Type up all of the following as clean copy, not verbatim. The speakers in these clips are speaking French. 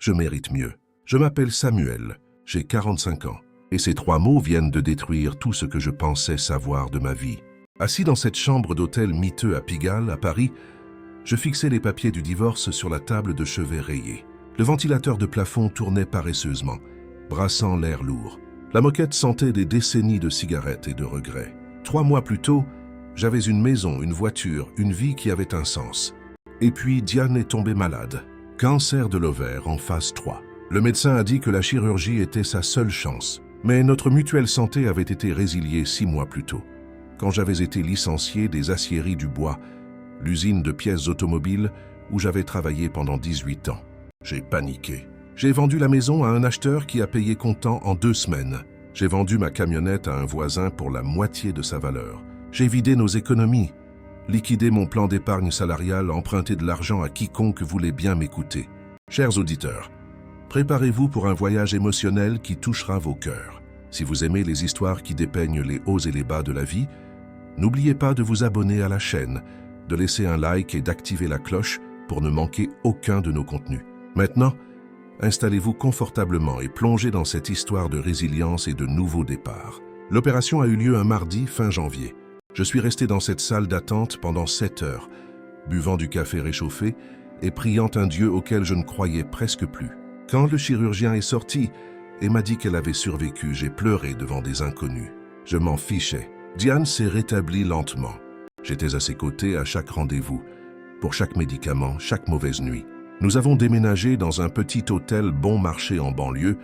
Je mérite mieux. Je m'appelle Samuel, j'ai 45 ans, et ces 3 mots viennent de détruire tout ce que je pensais savoir de ma vie. Assis dans cette chambre d'hôtel miteux à Pigalle, à Paris, je fixais les papiers du divorce sur la table de chevet rayée. Le ventilateur de plafond tournait paresseusement, brassant l'air lourd. La moquette sentait des décennies de cigarettes et de regrets. 3 mois plus tôt, j'avais une maison, une voiture, une vie qui avait un sens. Et puis Diane est tombée malade. Cancer de l'ovaire en phase 3. Le médecin a dit que la chirurgie était sa seule chance. Mais notre mutuelle santé avait été résiliée 6 mois plus tôt, quand j'avais été licencié des Aciéries du Bois, l'usine de pièces automobiles où j'avais travaillé pendant 18 ans. J'ai paniqué. J'ai vendu la maison à un acheteur qui a payé comptant en 2 semaines. J'ai vendu ma camionnette à un voisin pour la moitié de sa valeur. J'ai vidé nos économies, liquidé mon plan d'épargne salariale, emprunté de l'argent à quiconque voulait bien m'écouter. Chers auditeurs, préparez-vous pour un voyage émotionnel qui touchera vos cœurs. Si vous aimez les histoires qui dépeignent les hauts et les bas de la vie, n'oubliez pas de vous abonner à la chaîne, de laisser un like et d'activer la cloche pour ne manquer aucun de nos contenus. Maintenant, installez-vous confortablement et plongez dans cette histoire de résilience et de nouveau départ. L'opération a eu lieu un mardi fin janvier. Je suis resté dans cette salle d'attente pendant 7 heures, buvant du café réchauffé et priant un Dieu auquel je ne croyais presque plus. Quand le chirurgien est sorti et m'a dit qu'elle avait survécu, j'ai pleuré devant des inconnus. Je m'en fichais. Diane s'est rétablie lentement. J'étais à ses côtés à chaque rendez-vous, pour chaque médicament, chaque mauvaise nuit. Nous avons déménagé dans un petit hôtel bon marché en banlieue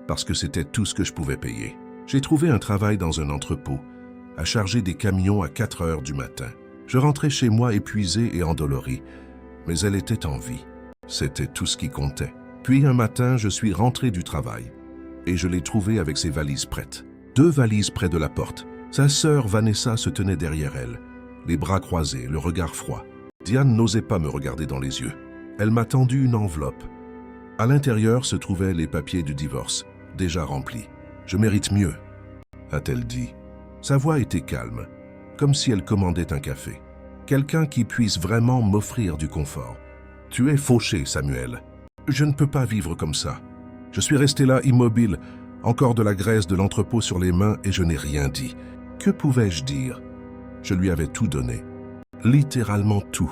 parce que c'était tout ce que je pouvais payer. J'ai trouvé un travail dans un entrepôt, à charger des camions à 4 heures du matin. Je rentrais chez moi épuisé et endolori, mais elle était en vie. C'était tout ce qui comptait. Puis un matin, je suis rentré du travail et je l'ai trouvée avec ses valises prêtes. 2 valises près de la porte. Sa sœur Vanessa se tenait derrière elle, les bras croisés, le regard froid. Diane n'osait pas me regarder dans les yeux. Elle m'a tendu une enveloppe. À l'intérieur se trouvaient les papiers du divorce, déjà remplis. « Je mérite mieux », a-t-elle dit. Sa voix était calme, comme si elle commandait un café. Quelqu'un qui puisse vraiment m'offrir du confort. « Tu es fauché, Samuel. Je ne peux pas vivre comme ça. Je suis resté là immobile, encore de la graisse de l'entrepôt sur les mains et je n'ai rien dit. Que pouvais-je dire? Je lui avais tout donné. Littéralement tout.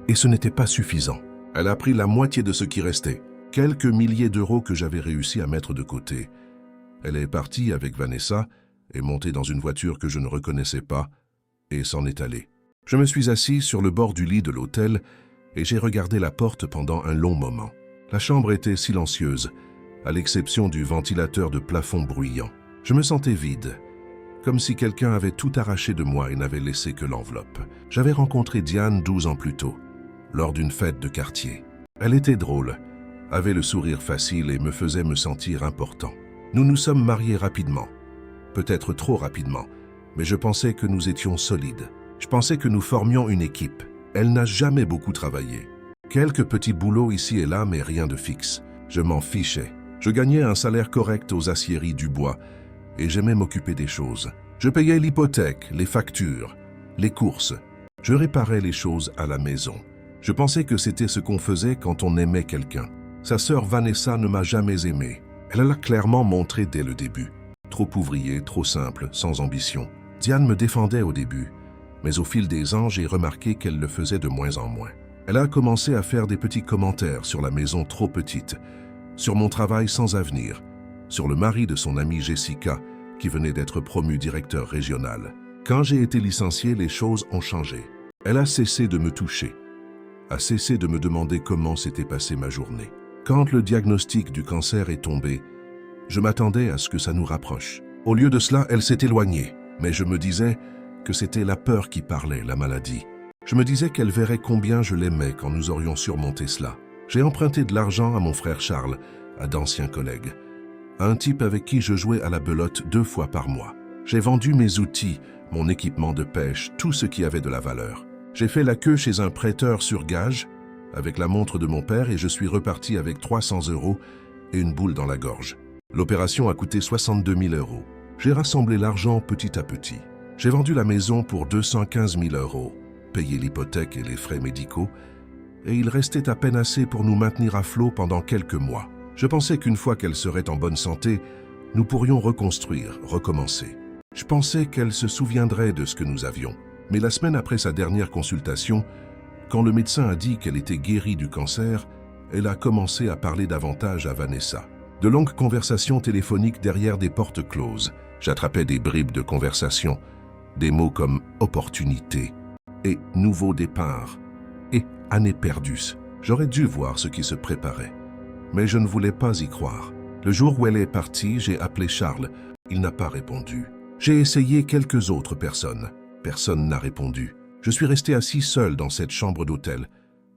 Et ce n'était pas suffisant. Elle a pris la moitié de ce qui restait, quelques milliers d'euros que j'avais réussi à mettre de côté. Elle est partie avec Vanessa, est montée dans une voiture que je ne reconnaissais pas et s'en est allée. Je me suis assis sur le bord du lit de l'hôtel et j'ai regardé la porte pendant un long moment. La chambre était silencieuse, à l'exception du ventilateur de plafond bruyant. Je me sentais vide, comme si quelqu'un avait tout arraché de moi et n'avait laissé que l'enveloppe. J'avais rencontré Diane 12 ans plus tôt, lors d'une fête de quartier. Elle était drôle, avait le sourire facile et me faisait me sentir important. Nous nous sommes mariés rapidement, peut-être trop rapidement, mais je pensais que nous étions solides. Je pensais que nous formions une équipe. Elle n'a jamais beaucoup travaillé. Quelques petits boulots ici et là, mais rien de fixe. Je m'en fichais. Je gagnais un salaire correct aux Aciéries du Bois et j'aimais m'occuper des choses. Je payais l'hypothèque, les factures, les courses. Je réparais les choses à la maison. Je pensais que c'était ce qu'on faisait quand on aimait quelqu'un. Sa sœur Vanessa ne m'a jamais aimé. Elle l'a clairement montré dès le début. Trop ouvrier, trop simple, sans ambition. Diane me défendait au début, mais au fil des ans, j'ai remarqué qu'elle le faisait de moins en moins. Elle a commencé à faire des petits commentaires sur la maison trop petite, sur mon travail sans avenir, sur le mari de son amie Jessica, qui venait d'être promue directeur régional. Quand j'ai été licencié, les choses ont changé. Elle a cessé de me toucher, a cessé de me demander comment s'était passée ma journée. Quand le diagnostic du cancer est tombé, je m'attendais à ce que ça nous rapproche. Au lieu de cela, elle s'est éloignée, mais je me disais que c'était la peur qui parlait, la maladie. Je me disais qu'elle verrait combien je l'aimais quand nous aurions surmonté cela. J'ai emprunté de l'argent à mon frère Charles, à d'anciens collègues, à un type avec qui je jouais à la belote 2 fois par mois. J'ai vendu mes outils, mon équipement de pêche, tout ce qui avait de la valeur. J'ai fait la queue chez un prêteur sur gage, avec la montre de mon père, et je suis reparti avec 300 € et une boule dans la gorge. L'opération a coûté 62 000 €. J'ai rassemblé l'argent petit à petit. J'ai vendu la maison pour 215 000 €, payé l'hypothèque et les frais médicaux, et il restait à peine assez pour nous maintenir à flot pendant quelques mois. Je pensais qu'une fois qu'elle serait en bonne santé, nous pourrions reconstruire, recommencer. Je pensais qu'elle se souviendrait de ce que nous avions. Mais la semaine après sa dernière consultation, quand le médecin a dit qu'elle était guérie du cancer, elle a commencé à parler davantage à Vanessa. De longues conversations téléphoniques derrière des portes closes. J'attrapais des bribes de conversation, des mots comme « opportunité » et « nouveau départ » et « année perdue ». J'aurais dû voir ce qui se préparait. Mais je ne voulais pas y croire. Le jour où elle est partie, j'ai appelé Charles. Il n'a pas répondu. J'ai essayé quelques autres personnes. Personne n'a répondu. Je suis resté assis seul dans cette chambre d'hôtel,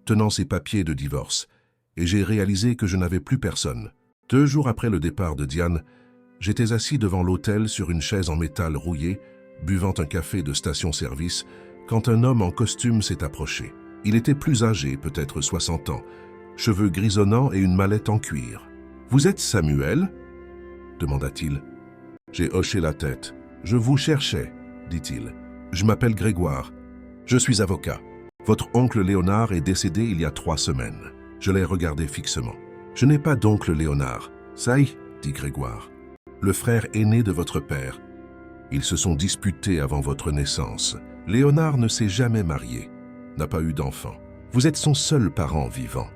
tenant ses papiers de divorce, et j'ai réalisé que je n'avais plus personne. 2 jours après le départ de Diane, j'étais assis devant l'hôtel sur une chaise en métal rouillé, buvant un café de station-service, quand un homme en costume s'est approché. Il était plus âgé, peut-être 60 ans, cheveux grisonnants et une mallette en cuir. « Vous êtes Samuel ?» demanda-t-il. J'ai hoché la tête. « Je vous cherchais, » dit-il. « Je m'appelle Grégoire. Je suis avocat. Votre oncle Léonard est décédé il y a 3 semaines. » Je l'ai regardé fixement. « Je n'ai pas d'oncle Léonard. »« Ça y est, » dit Grégoire. « Le frère aîné de votre père. Ils se sont disputés avant votre naissance. Léonard ne s'est jamais marié, n'a pas eu d'enfant. Vous êtes son seul parent vivant.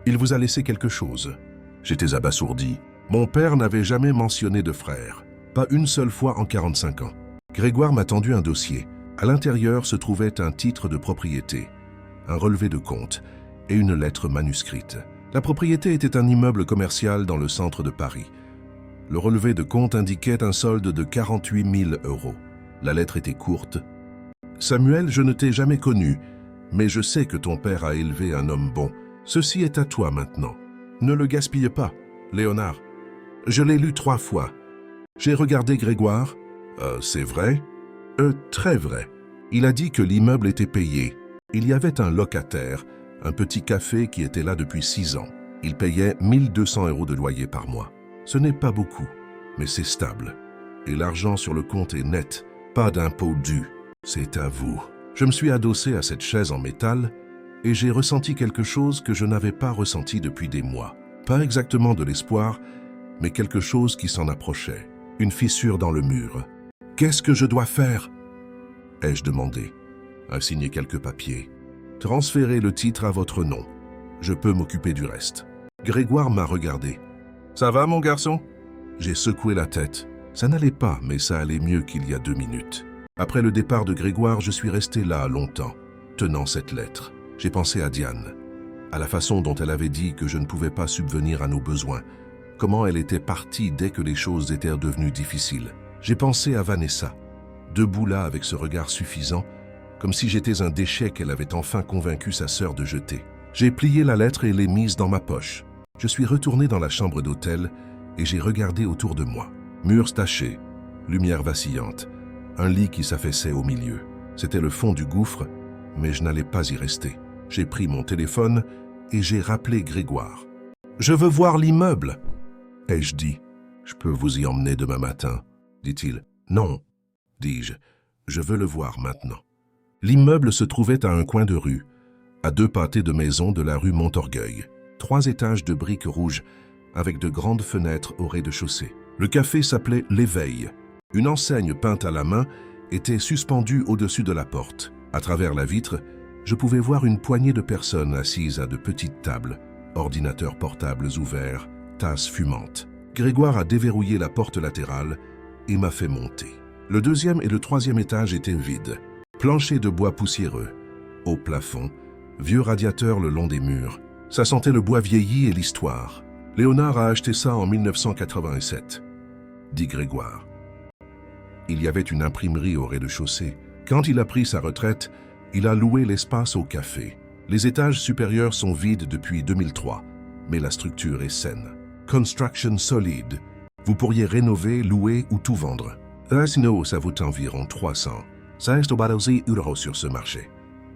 Il vous a laissé quelque chose. » J'étais abasourdi. Mon père n'avait jamais mentionné de frère. Pas une seule fois en 45 ans. Grégoire m'a tendu un dossier. À l'intérieur se trouvait un titre de propriété, un relevé de compte et une lettre manuscrite. La propriété était un immeuble commercial dans le centre de Paris. Le relevé de compte indiquait un solde de 48 000 €. La lettre était courte. « Samuel, je ne t'ai jamais connu, mais je sais que ton père a élevé un homme bon. Ceci est à toi maintenant. Ne le gaspille pas, Léonard. » Je l'ai lu 3 fois. J'ai regardé Grégoire. « C'est vrai ?»« Très vrai. » Il a dit que l'immeuble était payé. Il y avait un locataire, un petit café qui était là depuis 6 ans. Il payait 1 200 € de loyer par mois. Ce n'est pas beaucoup, mais c'est stable. Et l'argent sur le compte est net, pas d'impôt dû. C'est à vous. Je me suis adossé à cette chaise en métal et j'ai ressenti quelque chose que je n'avais pas ressenti depuis des mois. Pas exactement de l'espoir, mais quelque chose qui s'en approchait. Une fissure dans le mur. « Qu'est-ce que je dois faire ?» ai-je demandé. « Signer quelques papiers. Transférez le titre à votre nom. Je peux m'occuper du reste. » Grégoire m'a regardé. « Ça va, mon garçon ?» J'ai secoué la tête. Ça n'allait pas, mais ça allait mieux qu'il y a 2 minutes. Après le départ de Grégoire, je suis resté là longtemps, tenant cette lettre. J'ai pensé à Diane, à la façon dont elle avait dit que je ne pouvais pas subvenir à nos besoins, comment elle était partie dès que les choses étaient devenues difficiles. J'ai pensé à Vanessa, debout là avec ce regard suffisant, comme si j'étais un déchet qu'elle avait enfin convaincu sa sœur de jeter. J'ai plié la lettre et l'ai mise dans ma poche. Je suis retourné dans la chambre d'hôtel et j'ai regardé autour de moi. Murs tachés, lumière vacillante, un lit qui s'affaissait au milieu. C'était le fond du gouffre, mais je n'allais pas y rester. J'ai pris mon téléphone et j'ai rappelé Grégoire. « Je veux voir l'immeuble !» ai-je dit. « Je peux vous y emmener demain matin », dit-il. « Non », dis-je, « je veux le voir maintenant. » L'immeuble se trouvait à un coin de rue, à 2 pâtés de maisons de la rue Montorgueil. 3 étages de briques rouges, avec de grandes fenêtres au rez-de-chaussée. Le café s'appelait L'Éveil. Une enseigne peinte à la main était suspendue au-dessus de la porte. À travers la vitre, je pouvais voir une poignée de personnes assises à de petites tables, ordinateurs portables ouverts, tasses fumantes. Grégoire a déverrouillé la porte latérale et m'a fait monter. Le 2e et le 3e étage étaient vides. Plancher de bois poussiéreux, haut plafond, vieux radiateur le long des murs. Ça sentait le bois vieilli et l'histoire. Léonard a acheté ça en 1987, dit Grégoire. Il y avait une imprimerie au rez-de-chaussée. Quand il a pris sa retraite, il a loué l'espace au café. Les étages supérieurs sont vides depuis 2003, mais la structure est saine. Construction solide. Vous pourriez rénover, louer ou tout vendre. Sinon, ça vaut environ 300. Ça reste au balausé € sur ce marché.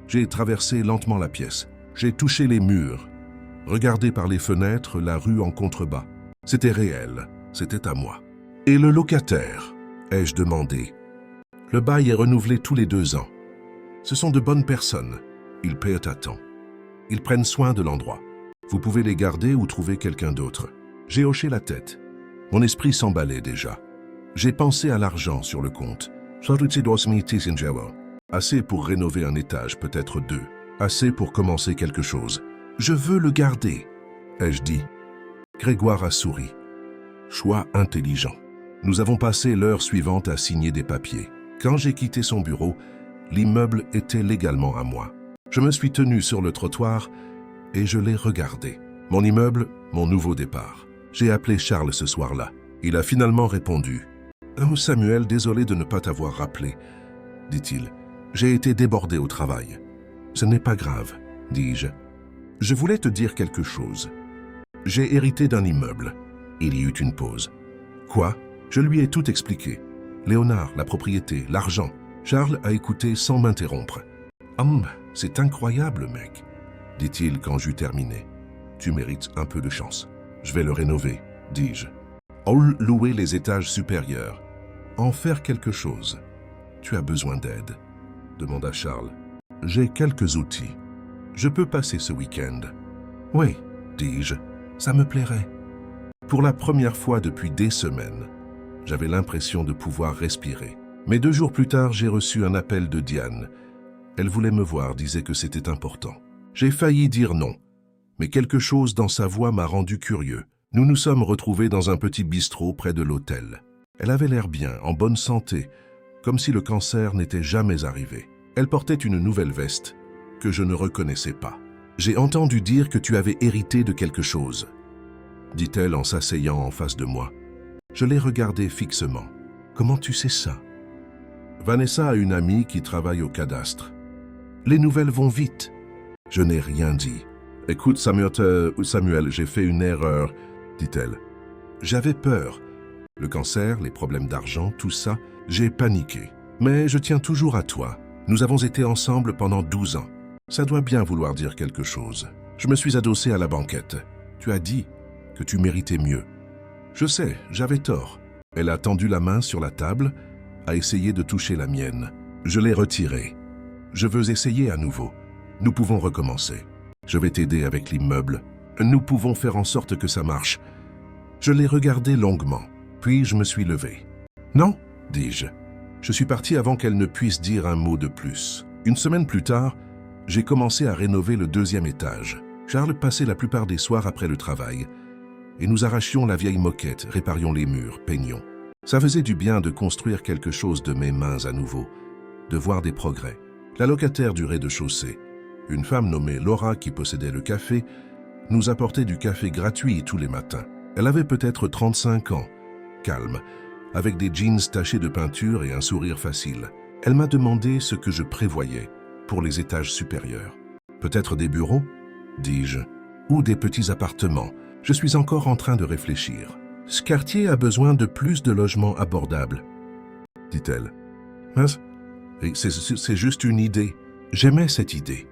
J'ai traversé lentement la pièce. J'ai touché les murs. Regardé par les fenêtres, la rue en contrebas. C'était réel, c'était à moi. Et le locataire, ai-je demandé. Le bail est renouvelé tous les 2 ans. Ce sont de bonnes personnes. Ils paient à temps. Ils prennent soin de l'endroit. Vous pouvez les garder ou trouver quelqu'un d'autre. J'ai hoché la tête. Mon esprit s'emballait déjà. J'ai pensé à l'argent sur le compte. Assez pour rénover un étage, peut-être 2. Assez pour commencer quelque chose. Je veux le garder, ai-je dit. Grégoire a souri. Choix intelligent. Nous avons passé l'heure suivante à signer des papiers. Quand j'ai quitté son bureau, l'immeuble était légalement à moi. Je me suis tenu sur le trottoir et je l'ai regardé. Mon immeuble, mon nouveau départ. J'ai appelé Charles ce soir-là. Il a finalement répondu. « Oh Samuel, désolé de ne pas t'avoir rappelé, dit-il. J'ai été débordé au travail. »« Ce n'est pas grave, dis-je. Je voulais te dire quelque chose. J'ai hérité d'un immeuble. » Il y eut une pause. « Quoi ?» Je lui ai tout expliqué. Léonard, la propriété, l'argent. Charles a écouté sans m'interrompre. « c'est incroyable, mec, dit-il quand j'eus terminé. Tu mérites un peu de chance. Je vais le rénover, dis-je. Louer les étages supérieurs. En faire quelque chose. Tu as besoin d'aide, demanda Charles. J'ai quelques outils. Je peux passer ce week-end. Oui, dis-je, ça me plairait. Pour la première fois depuis des semaines, j'avais l'impression de pouvoir respirer. Mais 2 jours plus tard, j'ai reçu un appel de Diane. Elle voulait me voir, disait que c'était important. J'ai failli dire non, mais quelque chose dans sa voix m'a rendu curieux. Nous nous sommes retrouvés dans un petit bistrot près de l'hôtel. Elle avait l'air bien, en bonne santé, comme si le cancer n'était jamais arrivé. Elle portait une nouvelle veste que je ne reconnaissais pas. « J'ai entendu dire que tu avais hérité de quelque chose, » dit-elle en s'asseyant en face de moi. Je l'ai regardée fixement. « Comment tu sais ça ?» Vanessa a une amie qui travaille au cadastre. Les nouvelles vont vite. Je n'ai rien dit. « Écoute, Samuel, j'ai fait une erreur, » dit-elle. J'avais peur. Le cancer, les problèmes d'argent, tout ça, j'ai paniqué. Mais je tiens toujours à toi. Nous avons été ensemble pendant 12 ans. Ça doit bien vouloir dire quelque chose. Je me suis adossé à la banquette. Tu as dit que tu méritais mieux. Je sais, j'avais tort. Elle a tendu la main sur la table, a essayé de toucher la mienne. Je l'ai retirée. Je veux essayer à nouveau. Nous pouvons recommencer. Je vais t'aider avec l'immeuble. Nous pouvons faire en sorte que ça marche. Je l'ai regardée longuement, puis je me suis levé. Non, dis-je. Je suis parti avant qu'elle ne puisse dire un mot de plus. Une semaine plus tard, j'ai commencé à rénover le 2e étage. Charles passait la plupart des soirs après le travail, et nous arrachions la vieille moquette, réparions les murs, peignions. Ça faisait du bien de construire quelque chose de mes mains à nouveau, de voir des progrès. La locataire du rez-de-chaussée, une femme nommée Laura qui possédait le café, nous apportait du café gratuit tous les matins. Elle avait peut-être 35 ans, calme, avec des jeans tachés de peinture et un sourire facile. Elle m'a demandé ce que je prévoyais pour les étages supérieurs. Peut-être des bureaux, dis-je, ou des petits appartements. Je suis encore en train de réfléchir. Ce quartier a besoin de plus de logements abordables, dit-elle. C'est juste une idée. J'aimais cette idée.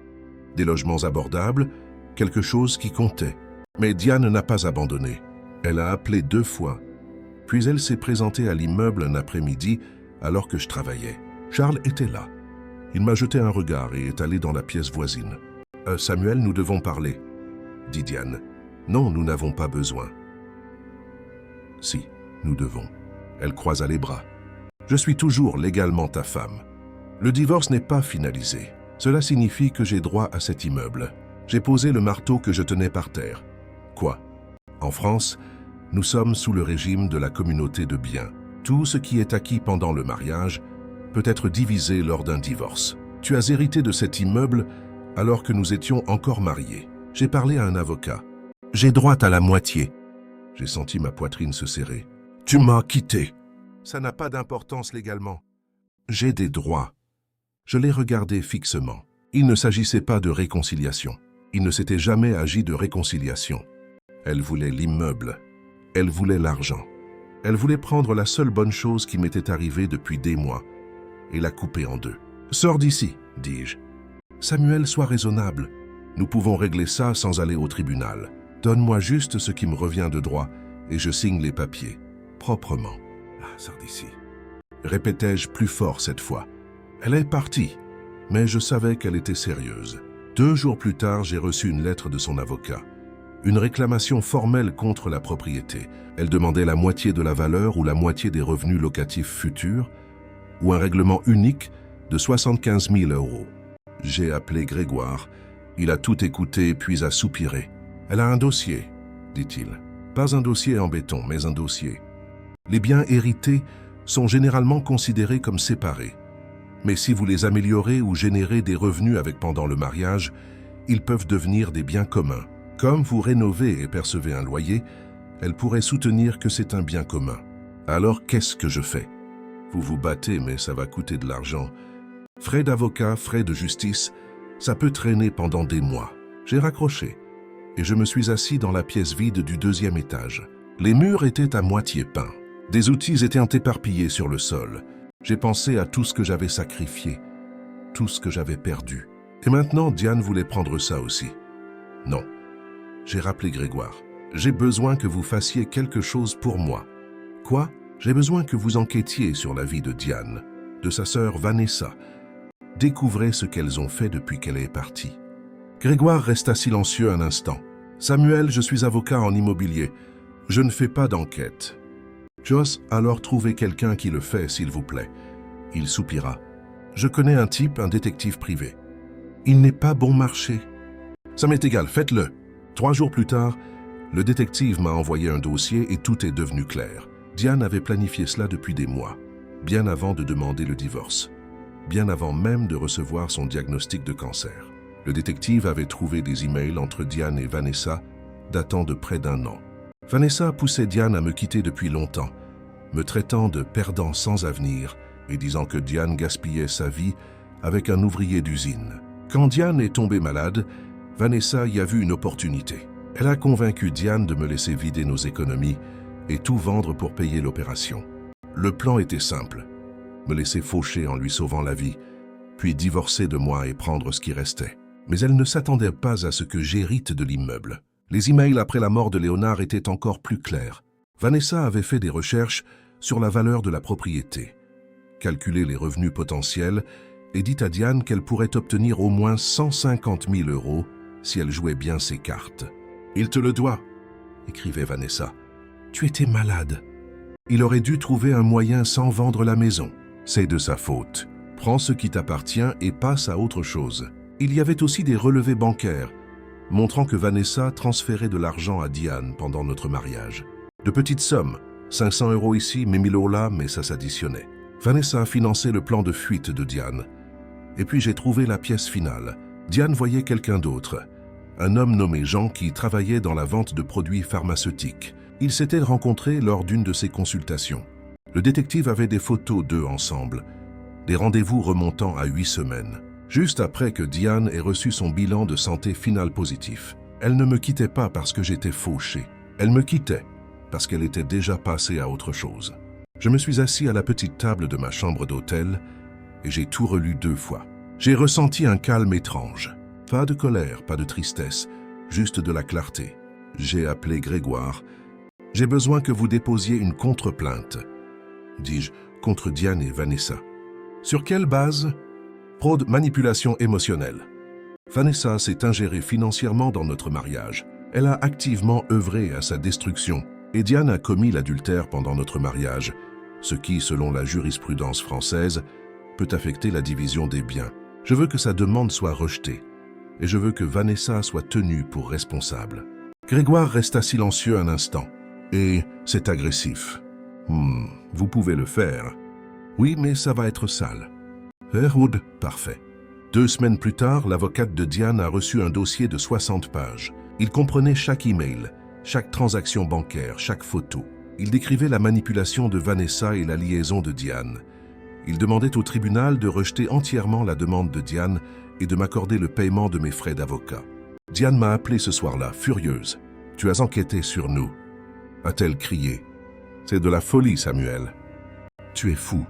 Des logements abordables, quelque chose qui comptait. Mais Diane n'a pas abandonné. Elle a appelé 2 fois. Puis elle s'est présentée à l'immeuble un après-midi alors que je travaillais. Charles était là. Il m'a jeté un regard et est allé dans la pièce voisine. « Samuel, nous devons parler, » dit Diane. « Non, nous n'avons pas besoin. »« Si, nous devons. » Elle croisa les bras. « Je suis toujours légalement ta femme. Le divorce n'est pas finalisé. Cela signifie que j'ai droit à cet immeuble. J'ai posé le marteau que je tenais par terre. Quoi? En France, nous sommes sous le régime de la communauté de biens. Tout ce qui est acquis pendant le mariage peut être divisé lors d'un divorce. Tu as hérité de cet immeuble alors que nous étions encore mariés. J'ai parlé à un avocat. J'ai droit à la moitié. J'ai senti ma poitrine se serrer. Tu m'as quitté. Ça n'a pas d'importance légalement. J'ai des droits. Je l'ai regardé fixement. Il ne s'agissait pas de réconciliation. Il ne s'était jamais agi de réconciliation. Elle voulait l'immeuble. Elle voulait l'argent. Elle voulait prendre la seule bonne chose qui m'était arrivée depuis des mois et la couper en 2. « Sors d'ici, dis-je. Samuel, sois raisonnable. Nous pouvons régler ça sans aller au tribunal. Donne-moi juste ce qui me revient de droit et je signe les papiers, proprement. »« Ah, sors d'ici. » répétai-je plus fort cette fois. Elle est partie, mais je savais qu'elle était sérieuse. 2 jours plus tard, j'ai reçu une lettre de son avocat. Une réclamation formelle contre la propriété. Elle demandait la moitié de la valeur ou la moitié des revenus locatifs futurs, ou un règlement unique de 75 000 €. J'ai appelé Grégoire. Il a tout écouté puis a soupiré. « Elle a un dossier », dit-il. « Pas un dossier en béton, mais un dossier. Les biens hérités sont généralement considérés comme séparés. Mais si vous les améliorez ou générez des revenus avec pendant le mariage, ils peuvent devenir des biens communs. Comme vous rénovez et percevez un loyer, elle pourrait soutenir que c'est un bien commun. Alors qu'est-ce que je fais? Vous vous battez, mais ça va coûter de l'argent. Frais d'avocat, frais de justice, ça peut traîner pendant des mois. J'ai raccroché et je me suis assis dans la pièce vide du 2e étage. Les murs étaient à moitié peints. Des outils étaient éparpillés sur le sol. J'ai pensé à tout ce que j'avais sacrifié, tout ce que j'avais perdu. Et maintenant, Diane voulait prendre ça aussi. Non. J'ai rappelé Grégoire. J'ai besoin que vous fassiez quelque chose pour moi. Quoi? J'ai besoin que vous enquêtiez sur la vie de Diane, de sa sœur Vanessa. Découvrez ce qu'elles ont fait depuis qu'elle est partie. Grégoire resta silencieux un instant. Samuel, je suis avocat en immobilier. Je ne fais pas d'enquête. Joss, alors trouvez quelqu'un qui le fait, s'il vous plaît. Il soupira. Je connais un type, un détective privé. Il n'est pas bon marché. Ça m'est égal, faites-le. 3 jours plus tard, le détective m'a envoyé un dossier et tout est devenu clair. Diane avait planifié cela depuis des mois, bien avant de demander le divorce, bien avant même de recevoir son diagnostic de cancer. Le détective avait trouvé des emails entre Diane et Vanessa datant de près d'1 an. Vanessa poussait Diane à me quitter depuis longtemps, me traitant de perdant sans avenir et disant que Diane gaspillait sa vie avec un ouvrier d'usine. Quand Diane est tombée malade, Vanessa y a vu une opportunité. Elle a convaincu Diane de me laisser vider nos économies et tout vendre pour payer l'opération. Le plan était simple, me laisser faucher en lui sauvant la vie, puis divorcer de moi et prendre ce qui restait. Mais elle ne s'attendait pas à ce que j'hérite de l'immeuble. Les emails après la mort de Léonard étaient encore plus clairs. Vanessa avait fait des recherches sur la valeur de la propriété, calculé les revenus potentiels et dit à Diane qu'elle pourrait obtenir au moins 150 000 € si elle jouait bien ses cartes. « Il te le doit », écrivait Vanessa. « Tu étais malade. Il aurait dû trouver un moyen sans vendre la maison. C'est de sa faute. Prends ce qui t'appartient et passe à autre chose. » Il y avait aussi des relevés bancaires, montrant que Vanessa transférait de l'argent à Diane pendant notre mariage. De petites sommes, 500 € ici, mais 1000 € là, mais ça s'additionnait. Vanessa a financé le plan de fuite de Diane. Et puis j'ai trouvé la pièce finale. Diane voyait quelqu'un d'autre, un homme nommé Jean qui travaillait dans la vente de produits pharmaceutiques. Ils s'étaient rencontrés lors d'une de ses consultations. Le détective avait des photos d'eux ensemble, des rendez-vous remontant à 8 semaines. Juste après que Diane ait reçu son bilan de santé final positif. Elle ne me quittait pas parce que j'étais fauché. Elle me quittait parce qu'elle était déjà passée à autre chose. Je me suis assis à la petite table de ma chambre d'hôtel et j'ai tout relu 2 fois. J'ai ressenti un calme étrange. Pas de colère, pas de tristesse, juste de la clarté. J'ai appelé Grégoire. « J'ai besoin que vous déposiez une contre-plainte, » dis-je, contre Diane et Vanessa. « Sur quelle base ? » Fraude, manipulation émotionnelle. Vanessa s'est ingérée financièrement dans notre mariage. Elle a activement œuvré à sa destruction et Diane a commis l'adultère pendant notre mariage, ce qui, selon la jurisprudence française, peut affecter la division des biens. Je veux que sa demande soit rejetée et je veux que Vanessa soit tenue pour responsable. Grégoire resta silencieux un instant. Et c'est agressif. Vous pouvez le faire. Oui, mais ça va être sale. Herwood, parfait. 2 semaines plus tard, l'avocate de Diane a reçu un dossier de 60 pages. Il comprenait chaque email, chaque transaction bancaire, chaque photo. Il décrivait la manipulation de Vanessa et la liaison de Diane. Il demandait au tribunal de rejeter entièrement la demande de Diane et de m'accorder le paiement de mes frais d'avocat. Diane m'a appelé ce soir-là, furieuse. « Tu as enquêté sur nous », a-t-elle crié. « C'est de la folie, Samuel. Tu es fou.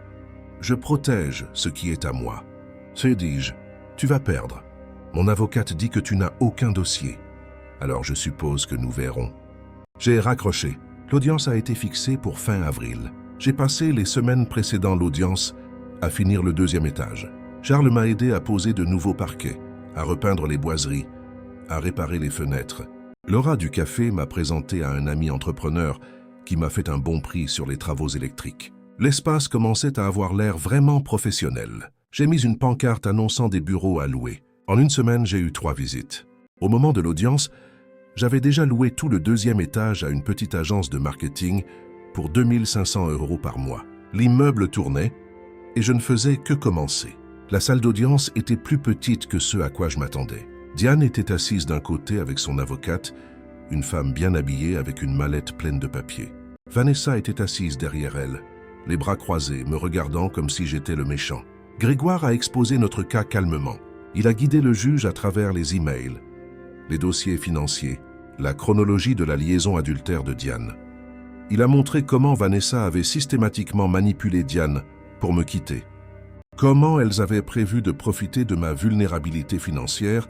Je protège ce qui est à moi. » C'est, dis-je, tu vas perdre. Mon avocate dit que tu n'as aucun dossier. Alors je suppose que nous verrons. J'ai raccroché. L'audience a été fixée pour fin avril. J'ai passé les semaines précédant l'audience à finir le 2e étage. Charles m'a aidé à poser de nouveaux parquets, à repeindre les boiseries, à réparer les fenêtres. Laura du café m'a présenté à un ami entrepreneur qui m'a fait un bon prix sur les travaux électriques. L'espace commençait à avoir l'air vraiment professionnel. J'ai mis une pancarte annonçant des bureaux à louer. En une semaine, j'ai eu 3 visites. Au moment de l'audience, j'avais déjà loué tout le 2e étage à une petite agence de marketing pour 2 500 € par mois. L'immeuble tournait et je ne faisais que commencer. La salle d'audience était plus petite que ce à quoi je m'attendais. Diane était assise d'un côté avec son avocate, une femme bien habillée avec une mallette pleine de papiers. Vanessa était assise derrière elle, les bras croisés, me regardant comme si j'étais le méchant. Grégoire a exposé notre cas calmement. Il a guidé le juge à travers les emails, les dossiers financiers, la chronologie de la liaison adultère de Diane. Il a montré comment Vanessa avait systématiquement manipulé Diane pour me quitter. Comment elles avaient prévu de profiter de ma vulnérabilité financière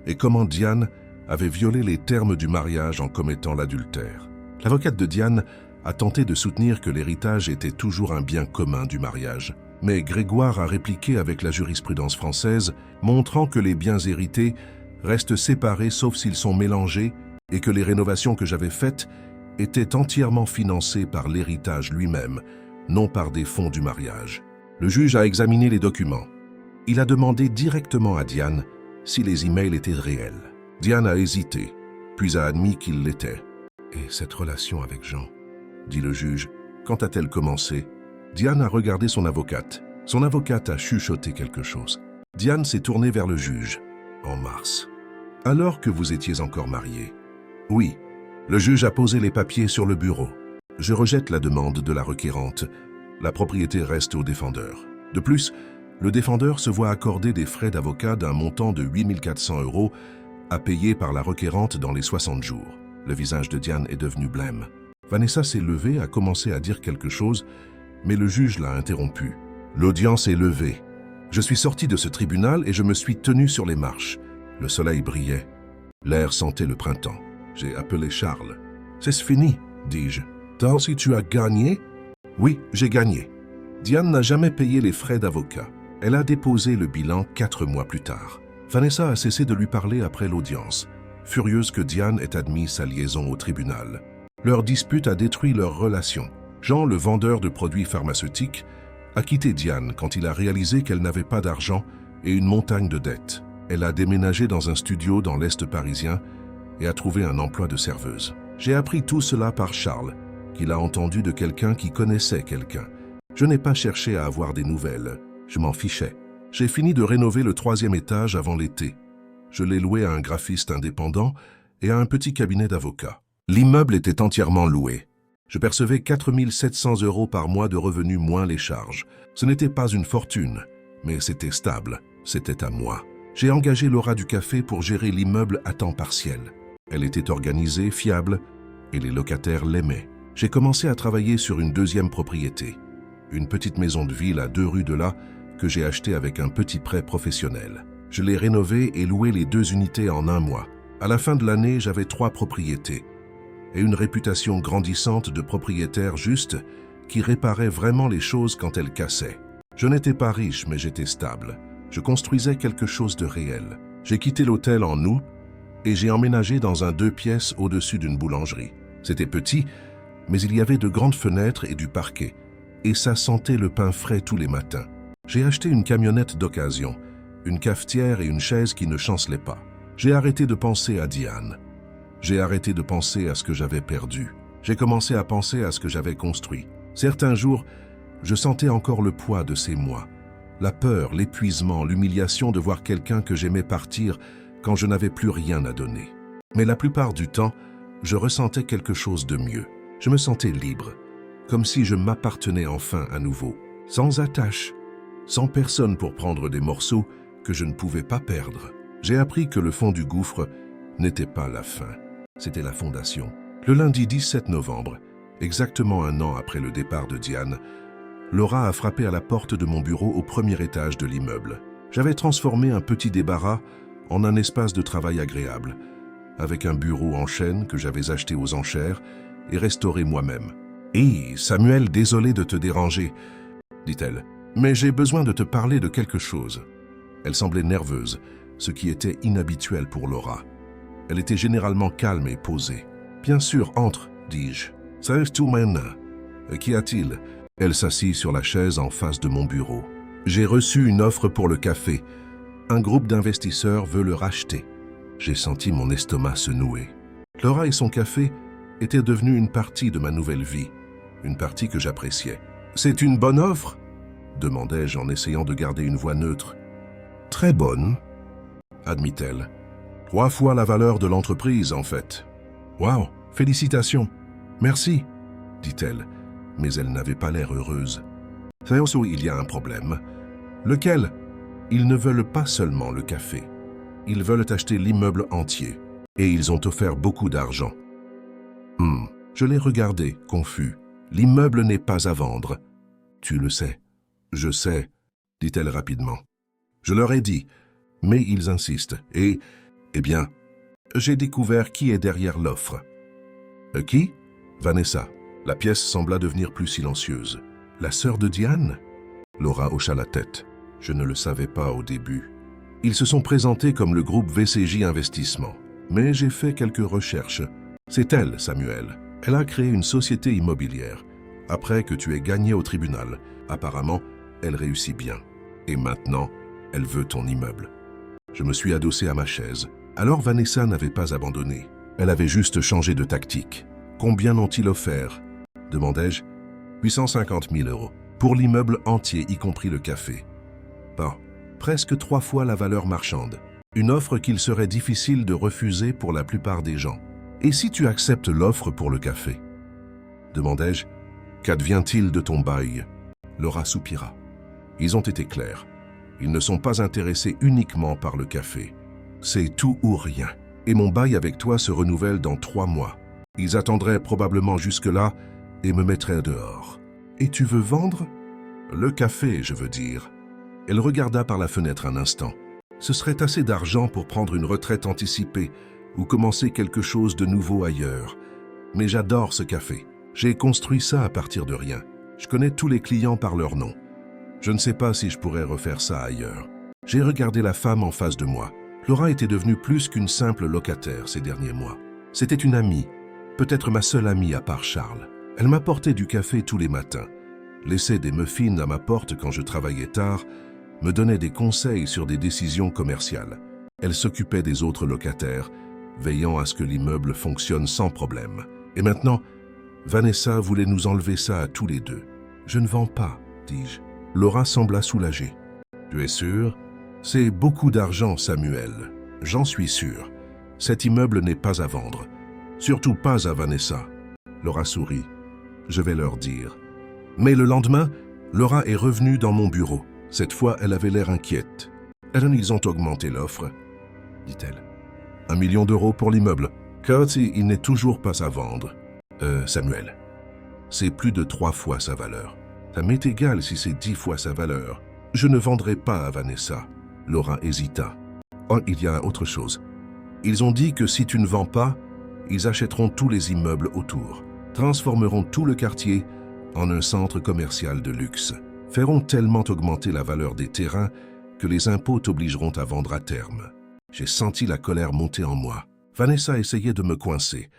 et comment Diane avait violé les termes du mariage en commettant l'adultère. L'avocate de Diane a tenté de soutenir que l'héritage était toujours un bien commun du mariage. Mais Grégoire a répliqué avec la jurisprudence française, montrant que les biens hérités restent séparés sauf s'ils sont mélangés et que les rénovations que j'avais faites étaient entièrement financées par l'héritage lui-même, non par des fonds du mariage. Le juge a examiné les documents. Il a demandé directement à Diane si les emails étaient réels. Diane a hésité, puis a admis qu'il l'était. « Et cette relation avec Jean ?» dit le juge. « Quand a-t-elle commencé ?» Diane a regardé son avocate. Son avocate a chuchoté quelque chose. Diane s'est tournée vers le juge. « En mars. » « Alors que vous étiez encore mariés ?»« Oui. » Le juge a posé les papiers sur le bureau. « Je rejette la demande de la requérante. La propriété reste au défendeur. De plus, le défendeur se voit accorder des frais d'avocat d'un montant de 8 400 € à payer par la requérante dans les 60 jours. » Le visage de Diane est devenu blême. Vanessa s'est levée, a commencé à dire quelque chose, mais le juge l'a interrompu. L'audience est levée. Je suis sorti de ce tribunal et je me suis tenu sur les marches. Le soleil brillait. L'air sentait le printemps. J'ai appelé Charles. « C'est fini, dis-je. Toi aussi tu as gagné ?»« Oui, j'ai gagné. » Diane n'a jamais payé les frais d'avocat. Elle a déposé le bilan 4 mois plus tard. Vanessa a cessé de lui parler après l'audience, furieuse que Diane ait admis sa liaison au tribunal. Leur dispute a détruit leur relation. Jean, le vendeur de produits pharmaceutiques, a quitté Diane quand il a réalisé qu'elle n'avait pas d'argent et une montagne de dettes. Elle a déménagé dans un studio dans l'Est parisien et a trouvé un emploi de serveuse. J'ai appris tout cela par Charles, qu'il a entendu de quelqu'un qui connaissait quelqu'un. Je n'ai pas cherché à avoir des nouvelles, je m'en fichais. J'ai fini de rénover le 3e étage avant l'été. Je l'ai loué à un graphiste indépendant et à un petit cabinet d'avocats. L'immeuble était entièrement loué. Je percevais 4 700 € par mois de revenus moins les charges. Ce n'était pas une fortune, mais c'était stable, c'était à moi. J'ai engagé Laura du café pour gérer l'immeuble à temps partiel. Elle était organisée, fiable, et les locataires l'aimaient. J'ai commencé à travailler sur une 2e propriété, une petite maison de ville à 2 rues de là que j'ai achetée avec un petit prêt professionnel. Je l'ai rénovée et loué les 2 unités en 1 mois. À la fin de l'année, j'avais 3 propriétés et une réputation grandissante de propriétaire juste qui réparait vraiment les choses quand elles cassaient. Je n'étais pas riche, mais j'étais stable. Je construisais quelque chose de réel. J'ai quitté l'hôtel en août et j'ai emménagé dans un 2 pièces au-dessus d'une boulangerie. C'était petit, mais il y avait de grandes fenêtres et du parquet, et ça sentait le pain frais tous les matins. J'ai acheté une camionnette d'occasion, une cafetière et une chaise qui ne chancelaient pas. J'ai arrêté de penser à Diane. J'ai arrêté de penser à ce que j'avais perdu. J'ai commencé à penser à ce que j'avais construit. Certains jours, je sentais encore le poids de ces mois. La peur, l'épuisement, l'humiliation de voir quelqu'un que j'aimais partir quand je n'avais plus rien à donner. Mais la plupart du temps, je ressentais quelque chose de mieux. Je me sentais libre, comme si je m'appartenais enfin à nouveau, sans attache, sans personne pour prendre des morceaux que je ne pouvais pas perdre. J'ai appris que le fond du gouffre n'était pas la fin, c'était la fondation. Le lundi 17 novembre, exactement 1 an après le départ de Diane, Laura a frappé à la porte de mon bureau au 1er étage de l'immeuble. J'avais transformé un petit débarras en un espace de travail agréable, avec un bureau en chêne que j'avais acheté aux enchères et restauré moi-même. « Hé, Samuel, désolé de te déranger, » dit-elle, « mais j'ai besoin de te parler de quelque chose. » Elle semblait nerveuse, ce qui était inhabituel pour Laura. Elle était généralement calme et posée. « Bien sûr, entre, dis-je. Ça est tout maintenant. Qu'y a-t-il » Elle s'assit sur la chaise en face de mon bureau. « J'ai reçu une offre pour le café. Un groupe d'investisseurs veut le racheter. » J'ai senti mon estomac se nouer. Laura et son café étaient devenus une partie de ma nouvelle vie, une partie que j'appréciais. « C'est une bonne offre ?» demandai-je en essayant de garder une voix neutre. « Très bonne, » admit-elle. « 3 fois la valeur de l'entreprise, en fait. »« Waouh, félicitations. Merci, » dit-elle, mais elle n'avait pas l'air heureuse. « C'est aussi il y a un problème. »« Lequel ?» ?»« Ils ne veulent pas seulement le café. Ils veulent acheter l'immeuble entier. Et ils ont offert beaucoup d'argent. » Je l'ai regardé, confus. « L'immeuble n'est pas à vendre. »« Tu le sais. »« Je sais, » dit-elle rapidement. Je leur ai dit, mais ils insistent. Et, eh bien, j'ai découvert qui est derrière l'offre. « Qui ?»« Vanessa. » La pièce sembla devenir plus silencieuse. « La sœur de Diane ?» Laura hocha la tête. Je ne le savais pas au début. Ils se sont présentés comme le groupe VCJ Investissement. Mais j'ai fait quelques recherches. C'est elle, Samuel. Elle a créé une société immobilière. Après que tu aies gagné au tribunal, apparemment, elle réussit bien. Et maintenant, elle veut ton immeuble. Je me suis adossé à ma chaise. Alors Vanessa n'avait pas abandonné. Elle avait juste changé de tactique. « Combien ont-ils offert ?» demandai-je. « 850 000 €. Pour l'immeuble entier, y compris le café. » Bon, presque 3 fois la valeur marchande. Une offre qu'il serait difficile de refuser pour la plupart des gens. « Et si tu acceptes l'offre pour le café ?» demandai-je. « Qu'advient-il de ton bail ?» Laura soupira. Ils ont été clairs. Ils ne sont pas intéressés uniquement par le café. C'est tout ou rien. Et mon bail avec toi se renouvelle dans 3 mois. Ils attendraient probablement jusque-là et me mettraient dehors. Et tu veux vendre ? Le café, je veux dire. Elle regarda par la fenêtre un instant. Ce serait assez d'argent pour prendre une retraite anticipée ou commencer quelque chose de nouveau ailleurs. Mais j'adore ce café. J'ai construit ça à partir de rien. Je connais tous les clients par leur nom. Je ne sais pas si je pourrais refaire ça ailleurs. J'ai regardé la femme en face de moi. Laura était devenue plus qu'une simple locataire ces derniers mois. C'était une amie, peut-être ma seule amie à part Charles. Elle m'apportait du café tous les matins, laissait des muffins à ma porte quand je travaillais tard, me donnait des conseils sur des décisions commerciales. Elle s'occupait des autres locataires, veillant à ce que l'immeuble fonctionne sans problème. Et maintenant, Vanessa voulait nous enlever ça à tous les deux. « Je ne vends pas, » dis-je. Laura sembla soulagée. « Tu es sûr ? C'est beaucoup d'argent, Samuel. J'en suis sûr. Cet immeuble n'est pas à vendre. Surtout pas à Vanessa. » Laura sourit. « Je vais leur dire. » Mais le lendemain, Laura est revenue dans mon bureau. Cette fois, elle avait l'air inquiète. « Ils ont augmenté l'offre, » dit-elle. « 1 million d'euros pour l'immeuble. Kurt, il n'est toujours pas à vendre. » Samuel, c'est plus de 3 fois sa valeur. Ça m'est égal si c'est 10 fois sa valeur. Je ne vendrai pas à Vanessa. Laura hésita. Oh, il y a autre chose. Ils ont dit que si tu ne vends pas, ils achèteront tous les immeubles autour, transformeront tout le quartier en un centre commercial de luxe, feront tellement augmenter la valeur des terrains que les impôts t'obligeront à vendre à terme. J'ai senti la colère monter en moi. Vanessa essayait de me coincer,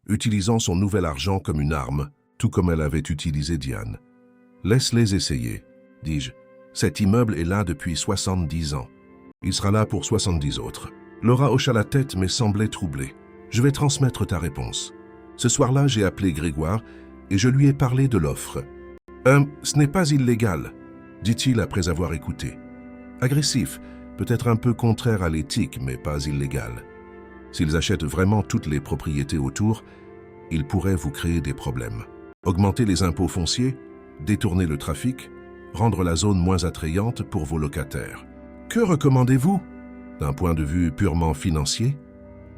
utilisant son nouvel argent comme une arme, tout comme elle avait utilisé Diane. « Laisse-les essayer, » dis-je. « Cet immeuble est là depuis 70 ans. Il sera là pour 70 autres. » Laura hocha la tête mais semblait troublée. « Je vais transmettre ta réponse. » Ce soir-là, j'ai appelé Grégoire et je lui ai parlé de l'offre. « Ce n'est pas illégal, » dit-il après avoir écouté. « Agressif, peut-être un peu contraire à l'éthique, mais pas illégal. S'ils achètent vraiment toutes les propriétés autour, ils pourraient vous créer des problèmes. Augmenter les impôts fonciers, détourner le trafic, rendre la zone moins attrayante pour vos locataires. Que recommandez-vous? D'un point de vue purement financier,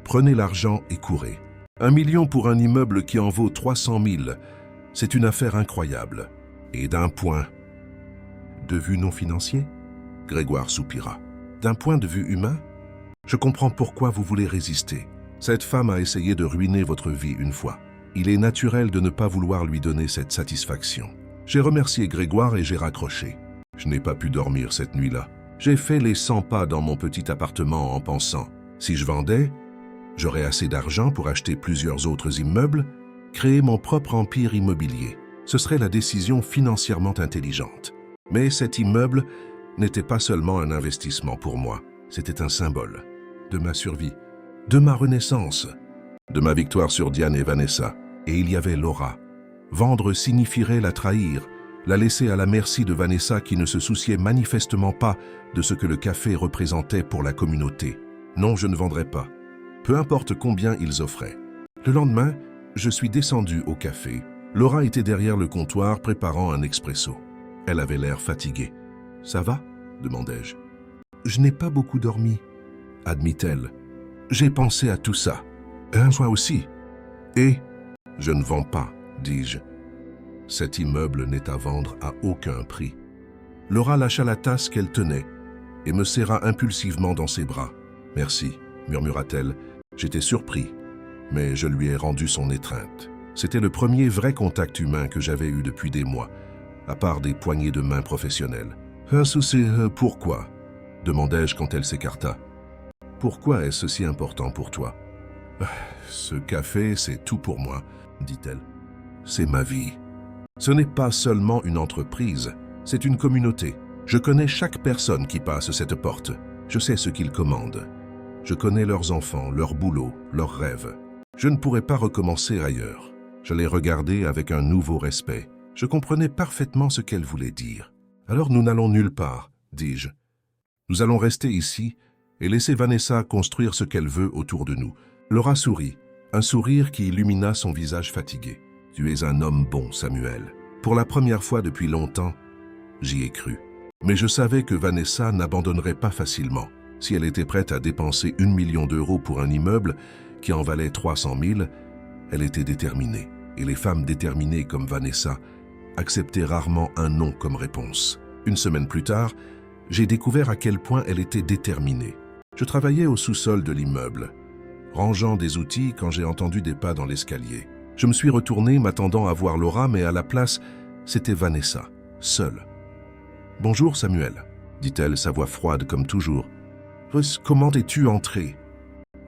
prenez l'argent et courez. 1 million pour un immeuble qui en vaut 300 000, c'est une affaire incroyable. Et d'un point de vue non financier? Grégoire soupira. D'un point de vue humain? Je comprends pourquoi vous voulez résister. Cette femme a essayé de ruiner votre vie une fois. Il est naturel de ne pas vouloir lui donner cette satisfaction. J'ai remercié Grégoire et j'ai raccroché. Je n'ai pas pu dormir cette nuit-là. J'ai fait les 100 pas dans mon petit appartement en pensant, si je vendais, J'aurais assez d'argent pour acheter plusieurs autres immeubles, créer mon propre empire immobilier. Ce serait la décision financièrement intelligente. Mais cet immeuble n'était pas seulement un investissement pour moi, c'était un symbole de ma survie, de ma renaissance, de ma victoire sur Diane et Vanessa. Et il y avait Laura. Vendre signifierait la trahir, la laisser à la merci de Vanessa qui ne se souciait manifestement pas de ce que le café représentait pour la communauté. Non, je ne vendrais pas, peu importe combien ils offraient. Le lendemain, je suis descendu au café. Laura était derrière le comptoir préparant un expresso. Elle avait l'air fatiguée. « Ça va ?» demandai-je. « Je n'ai pas beaucoup dormi, » admit-elle. « J'ai pensé à tout ça. Moi aussi. » « Et je ne vends pas, dis-je. Cet immeuble n'est à vendre à aucun prix. » Laura lâcha la tasse qu'elle tenait et me serra impulsivement dans ses bras. « Merci, » murmura-t-elle. J'étais surpris, mais je lui ai rendu son étreinte. C'était le premier vrai contact humain que j'avais eu depuis des mois, à part des poignées de main professionnelles. « Pourquoi ?» demandai-je quand elle s'écarta. « Pourquoi est-ce si important pour toi ?»« Ce café, c'est tout pour moi, » dit-elle. « C'est ma vie. Ce n'est pas seulement une entreprise, c'est une communauté. Je connais chaque personne qui passe cette porte. Je sais ce qu'ils commandent. Je connais leurs enfants, leur boulot, leurs rêves. Je ne pourrais pas recommencer ailleurs. Je les regardais avec un nouveau respect. Je comprenais parfaitement ce qu'elle voulait dire. « Alors nous n'allons nulle part, » dis-je. « Nous allons rester ici et laisser Vanessa construire ce qu'elle veut autour de nous. » Laura sourit, un sourire qui illumina son visage fatigué. « Tu es un homme bon, Samuel. » Pour la première fois depuis longtemps, j'y ai cru. Mais je savais que Vanessa n'abandonnerait pas facilement. Si elle était prête à dépenser 1 million d'euros pour un immeuble qui en valait 300 000, elle était déterminée. Et les femmes déterminées comme Vanessa acceptaient rarement un non comme réponse. Une semaine plus tard, j'ai découvert à quel point elle était déterminée. Je travaillais au sous-sol de l'immeuble, rangeant des outils quand j'ai entendu des pas dans l'escalier. Je me suis retourné, m'attendant à voir Laura, mais à la place, c'était Vanessa, seule. « Bonjour Samuel », dit-elle, sa voix froide comme toujours. « Comment es-tu entré ?»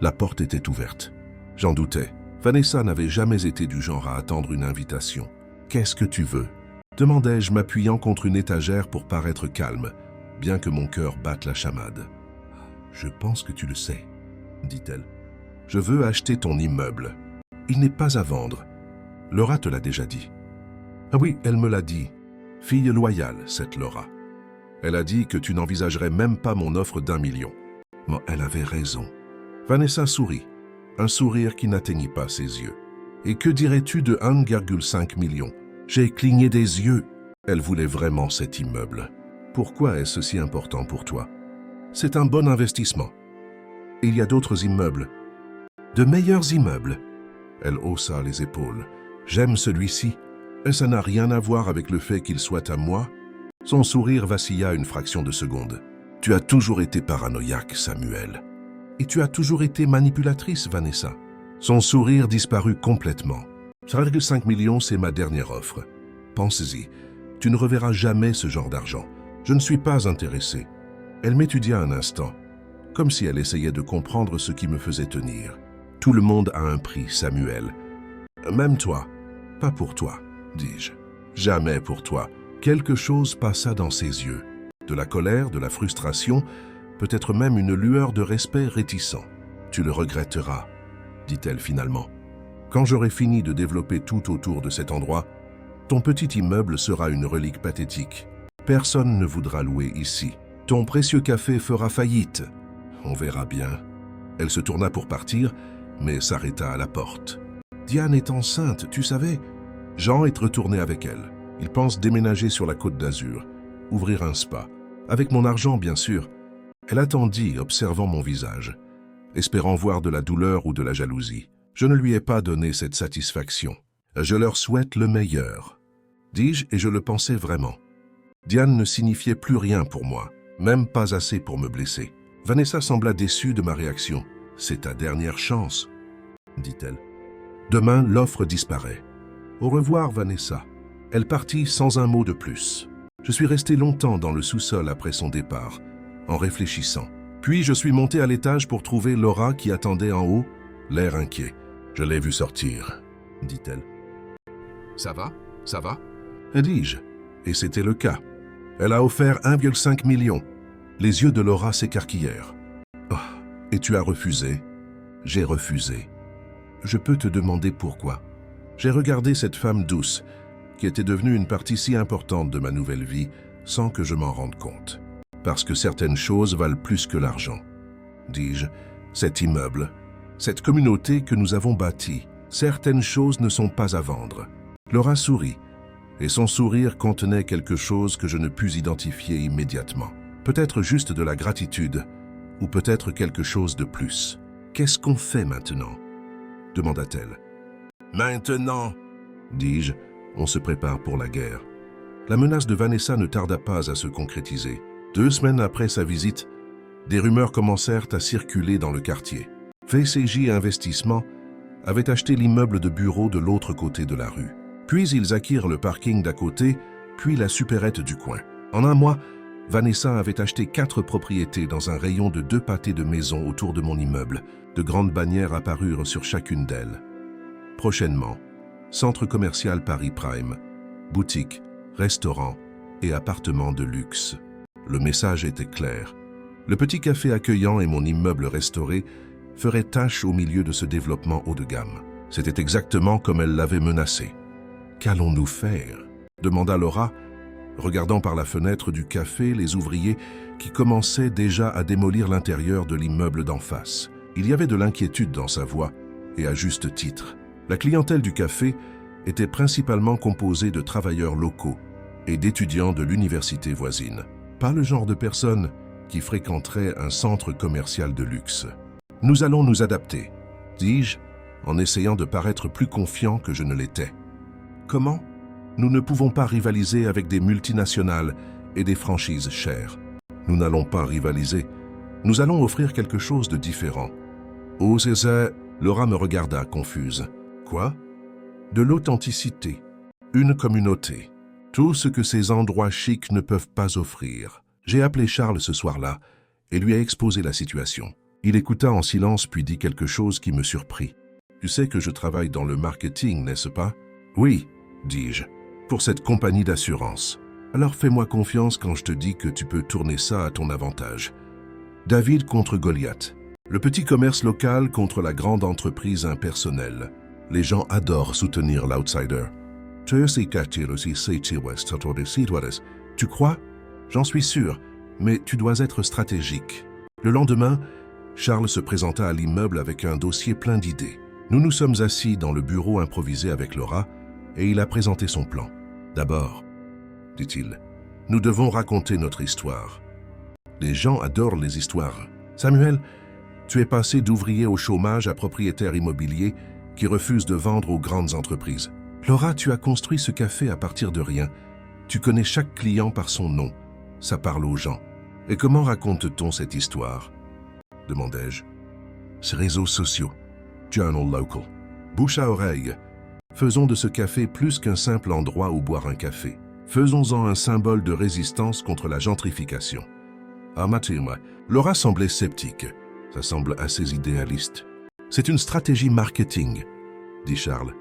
La porte était ouverte. J'en doutais. Vanessa n'avait jamais été du genre à attendre une invitation. « Qu'est-ce que tu veux ?» demandai-je, m'appuyant contre une étagère pour paraître calme, bien que mon cœur batte la chamade. « Je pense que tu le sais, » dit-elle. « Je veux acheter ton immeuble. Il n'est pas à vendre. Laura te l'a déjà dit. » « Ah oui, elle me l'a dit. Fille loyale, cette Laura. Elle a dit que tu n'envisagerais même pas mon offre d'1 million. » Mais elle avait raison. Vanessa sourit, un sourire qui n'atteignit pas ses yeux. « Et que dirais-tu de 1,5 million ?» J'ai cligné des yeux. Elle voulait vraiment cet immeuble. « Pourquoi est-ce si important pour toi ?»« C'est un bon investissement. Il y a d'autres immeubles. De meilleurs immeubles. » Elle haussa les épaules. « J'aime celui-ci. Et ça n'a rien à voir avec le fait qu'il soit à moi. » Son sourire vacilla une fraction de seconde. « Tu as toujours été paranoïaque, Samuel. Et tu as toujours été manipulatrice, Vanessa. » Son sourire disparut complètement. « 5 millions, c'est ma dernière offre. Pense-y, tu ne reverras jamais ce genre d'argent. Je ne suis pas intéressé. » Elle m'étudia un instant, comme si elle essayait de comprendre ce qui me faisait tenir. « Tout le monde a un prix, Samuel. Même toi. Pas pour toi, dis-je. Jamais pour toi. » Quelque chose passa dans ses yeux. De la colère, de la frustration, peut-être même une lueur de respect réticent. « Tu le regretteras, » dit-elle finalement. « Quand j'aurai fini de développer tout autour de cet endroit, ton petit immeuble sera une relique pathétique. Personne ne voudra louer ici. Ton précieux café fera faillite. On verra bien. » Elle se tourna pour partir, mais s'arrêta à la porte. « Diane est enceinte, tu savais ? Jean est retourné avec elle. Il pense déménager sur la Côte d'Azur, ouvrir un spa. Avec mon argent, bien sûr. » Elle attendit, observant mon visage, espérant voir de la douleur ou de la jalousie. Je ne lui ai pas donné cette satisfaction. « Je leur souhaite le meilleur, » dis-je, et je le pensais vraiment. Diane ne signifiait plus rien pour moi, même pas assez pour me blesser. Vanessa sembla déçue de ma réaction. « C'est ta dernière chance, » dit-elle. « Demain, l'offre disparaît. Au revoir, Vanessa. » Elle partit sans un mot de plus. Je suis resté longtemps dans le sous-sol après son départ, en réfléchissant. Puis je suis monté à l'étage pour trouver Laura qui attendait en haut, l'air inquiet. « Je l'ai vu sortir, » dit-elle. « Ça va? Ça va ?» dis-je, et c'était le cas. Elle a offert 1,5 million. Les yeux de Laura s'écarquillèrent. « Oh, et tu as refusé ?» J'ai refusé. Je peux te demander pourquoi. J'ai regardé cette femme douce, qui était devenue une partie si importante de ma nouvelle vie, sans que je m'en rende compte. Parce que certaines choses valent plus que l'argent. Dis-je, cet immeuble, cette communauté que nous avons bâtie, certaines choses ne sont pas à vendre. Laura sourit, et son sourire contenait quelque chose que je ne pus identifier immédiatement. Peut-être juste de la gratitude, ou peut-être quelque chose de plus. « Qu'est-ce qu'on fait maintenant ?» demanda-t-elle. « Maintenant » dis-je, on se prépare pour la guerre. La menace de Vanessa ne tarda pas à se concrétiser. 2 semaines après sa visite, des rumeurs commencèrent à circuler dans le quartier. VCJ Investissement avait acheté l'immeuble de bureaux de l'autre côté de la rue. Puis ils acquirent le parking d'à côté, puis la supérette du coin. En un mois, Vanessa avait acheté 4 propriétés dans un rayon de 2 pâtés de maisons autour de mon immeuble. De grandes bannières apparurent sur chacune d'elles. Prochainement, centre commercial Paris Prime, boutiques, restaurants et appartements de luxe. Le message était clair. Le petit café accueillant et mon immeuble restauré feraient tache au milieu de ce développement haut de gamme. C'était exactement comme elle l'avait menacé. « Qu'allons-nous faire ?» demanda Laura, regardant par la fenêtre du café les ouvriers qui commençaient déjà à démolir l'intérieur de l'immeuble d'en face. Il y avait de l'inquiétude dans sa voix, et à juste titre. La clientèle du café était principalement composée de travailleurs locaux et d'étudiants de l'université voisine. Pas le genre de personnes qui fréquenteraient un centre commercial de luxe. « Nous allons nous adapter », dis-je, en essayant de paraître plus confiant que je ne l'étais. « Comment ? Nous ne pouvons pas rivaliser avec des multinationales et des franchises chères. Nous n'allons pas rivaliser. Nous allons offrir quelque chose de différent. » « Oh, c'est ça !» Laura me regarda, confuse. « Quoi ? » De l'authenticité. Une communauté. Tout ce que ces endroits chics ne peuvent pas offrir. J'ai appelé Charles ce soir-là et lui ai exposé la situation. Il écouta en silence puis dit quelque chose qui me surprit. « Tu sais que je travaille dans le marketing, n'est-ce pas ?»« Oui, dis-je, pour cette compagnie d'assurance. Alors fais-moi confiance quand je te dis que tu peux tourner ça à ton avantage. David contre Goliath. Le petit commerce local contre la grande entreprise impersonnelle. Les gens adorent soutenir l'outsider. Tu crois? J'en suis sûr, mais tu dois être stratégique. » Le lendemain, Charles se présenta à l'immeuble avec un dossier plein d'idées. Nous nous sommes assis dans le bureau improvisé avec Laura et il a présenté son plan. « D'abord, dit-il, nous devons raconter notre histoire. Les gens adorent les histoires. Samuel, tu es passé d'ouvrier au chômage à propriétaire immobilier qui refuse de vendre aux grandes entreprises. Laura, tu as construit ce café à partir de rien. Tu connais chaque client par son nom. Ça parle aux gens. Et comment raconte-t-on cette histoire ? Demandai-je. Ces réseaux sociaux. Journal local. Bouche à oreille. Faisons de ce café plus qu'un simple endroit où boire un café. Faisons-en un symbole de résistance contre la gentrification. Ah, Mathilde, Laura semblait sceptique. Ça semble assez idéaliste. C'est une stratégie marketing, dit Charles,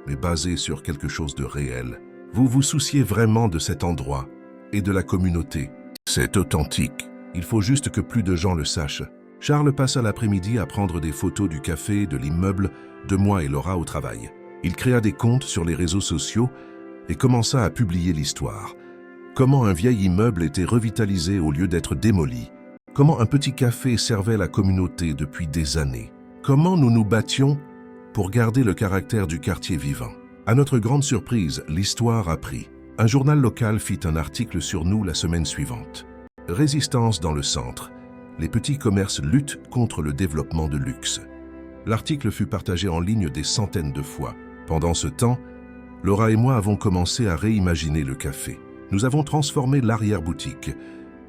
mais basée sur quelque chose de réel. Vous vous souciez vraiment de cet endroit et de la communauté. C'est authentique. Il faut juste que plus de gens le sachent. Charles passa l'après-midi à prendre des photos du café, de l'immeuble, de moi et Laura au travail. Il créa des comptes sur les réseaux sociaux et commença à publier l'histoire. Comment un vieil immeuble était revitalisé au lieu d'être démoli. Comment un petit café servait la communauté depuis des années. Comment nous nous battions pour garder le caractère du quartier vivant. À notre grande surprise, l'histoire a pris. Un journal local fit un article sur nous la semaine suivante. Résistance dans le centre. Les petits commerces luttent contre le développement de luxe. L'article fut partagé en ligne des centaines de fois. Pendant ce temps, Laura et moi avons commencé à réimaginer le café. Nous avons transformé l'arrière-boutique,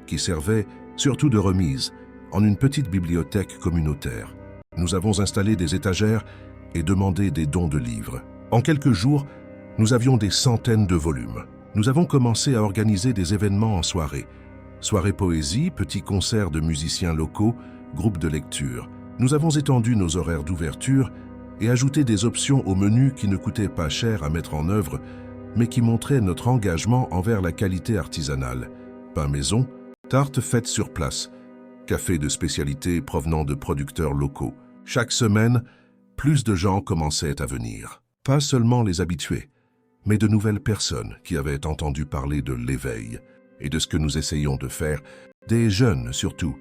qui servait surtout de remise, en une petite bibliothèque communautaire. Nous avons installé des étagères et demandé des dons de livres. En quelques jours, nous avions des centaines de volumes. Nous avons commencé à organiser des événements en soirée. Soirée poésie, petits concerts de musiciens locaux, groupes de lecture. Nous avons étendu nos horaires d'ouverture et ajouté des options au menu qui ne coûtaient pas cher à mettre en œuvre, mais qui montraient notre engagement envers la qualité artisanale. Pain maison, tartes faites sur place, café de spécialité provenant de producteurs locaux. Chaque semaine, plus de gens commençaient à venir. Pas seulement les habitués, mais de nouvelles personnes qui avaient entendu parler de l'éveil et de ce que nous essayons de faire, des jeunes surtout,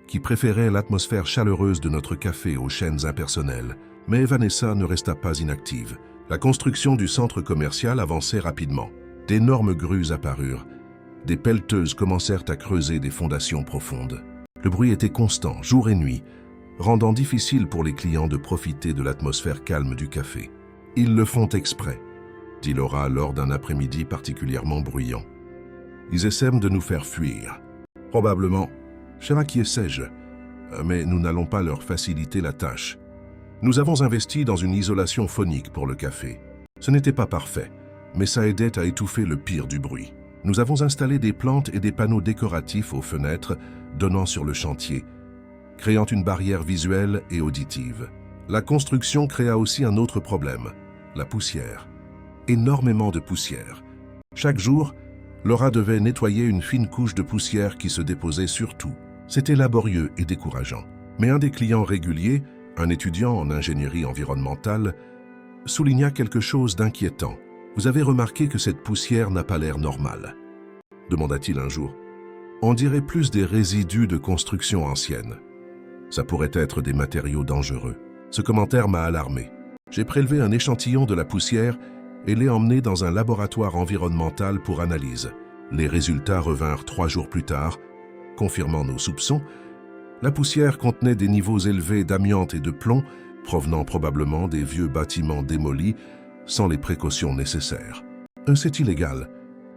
qui préféraient l'atmosphère chaleureuse de notre café aux chaînes impersonnelles. Mais Vanessa ne resta pas inactive. La construction du centre commercial avançait rapidement. D'énormes grues apparurent. Des pelleteuses commencèrent à creuser des fondations profondes. Le bruit était constant, jour et nuit, rendant difficile pour les clients de profiter de l'atmosphère calme du café. « Ils le font exprès », dit Laura lors d'un après-midi particulièrement bruyant. « Ils essaient de nous faire fuir. Probablement. Cher qui sais-je, mais nous n'allons pas leur faciliter la tâche. Nous avons investi dans une isolation phonique pour le café. Ce n'était pas parfait, mais ça aidait à étouffer le pire du bruit. Nous avons installé des plantes et des panneaux décoratifs aux fenêtres donnant sur le chantier, créant une barrière visuelle et auditive. La construction créa aussi un autre problème, la poussière. Énormément de poussière. Chaque jour, Laura devait nettoyer une fine couche de poussière qui se déposait sur tout. C'était laborieux et décourageant. Mais un des clients réguliers, un étudiant en ingénierie environnementale, souligna quelque chose d'inquiétant. « Vous avez remarqué que cette poussière n'a pas l'air normale ?» demanda-t-il un jour. « On dirait plus des résidus de construction ancienne. Ça pourrait être des matériaux dangereux. » Ce commentaire m'a alarmé. J'ai prélevé un échantillon de la poussière et l'ai emmené dans un laboratoire environnemental pour analyse. Les résultats revinrent 3 jours plus tard, confirmant nos soupçons. La poussière contenait des niveaux élevés d'amiante et de plomb, provenant probablement des vieux bâtiments démolis, sans les précautions nécessaires. « C'est illégal »,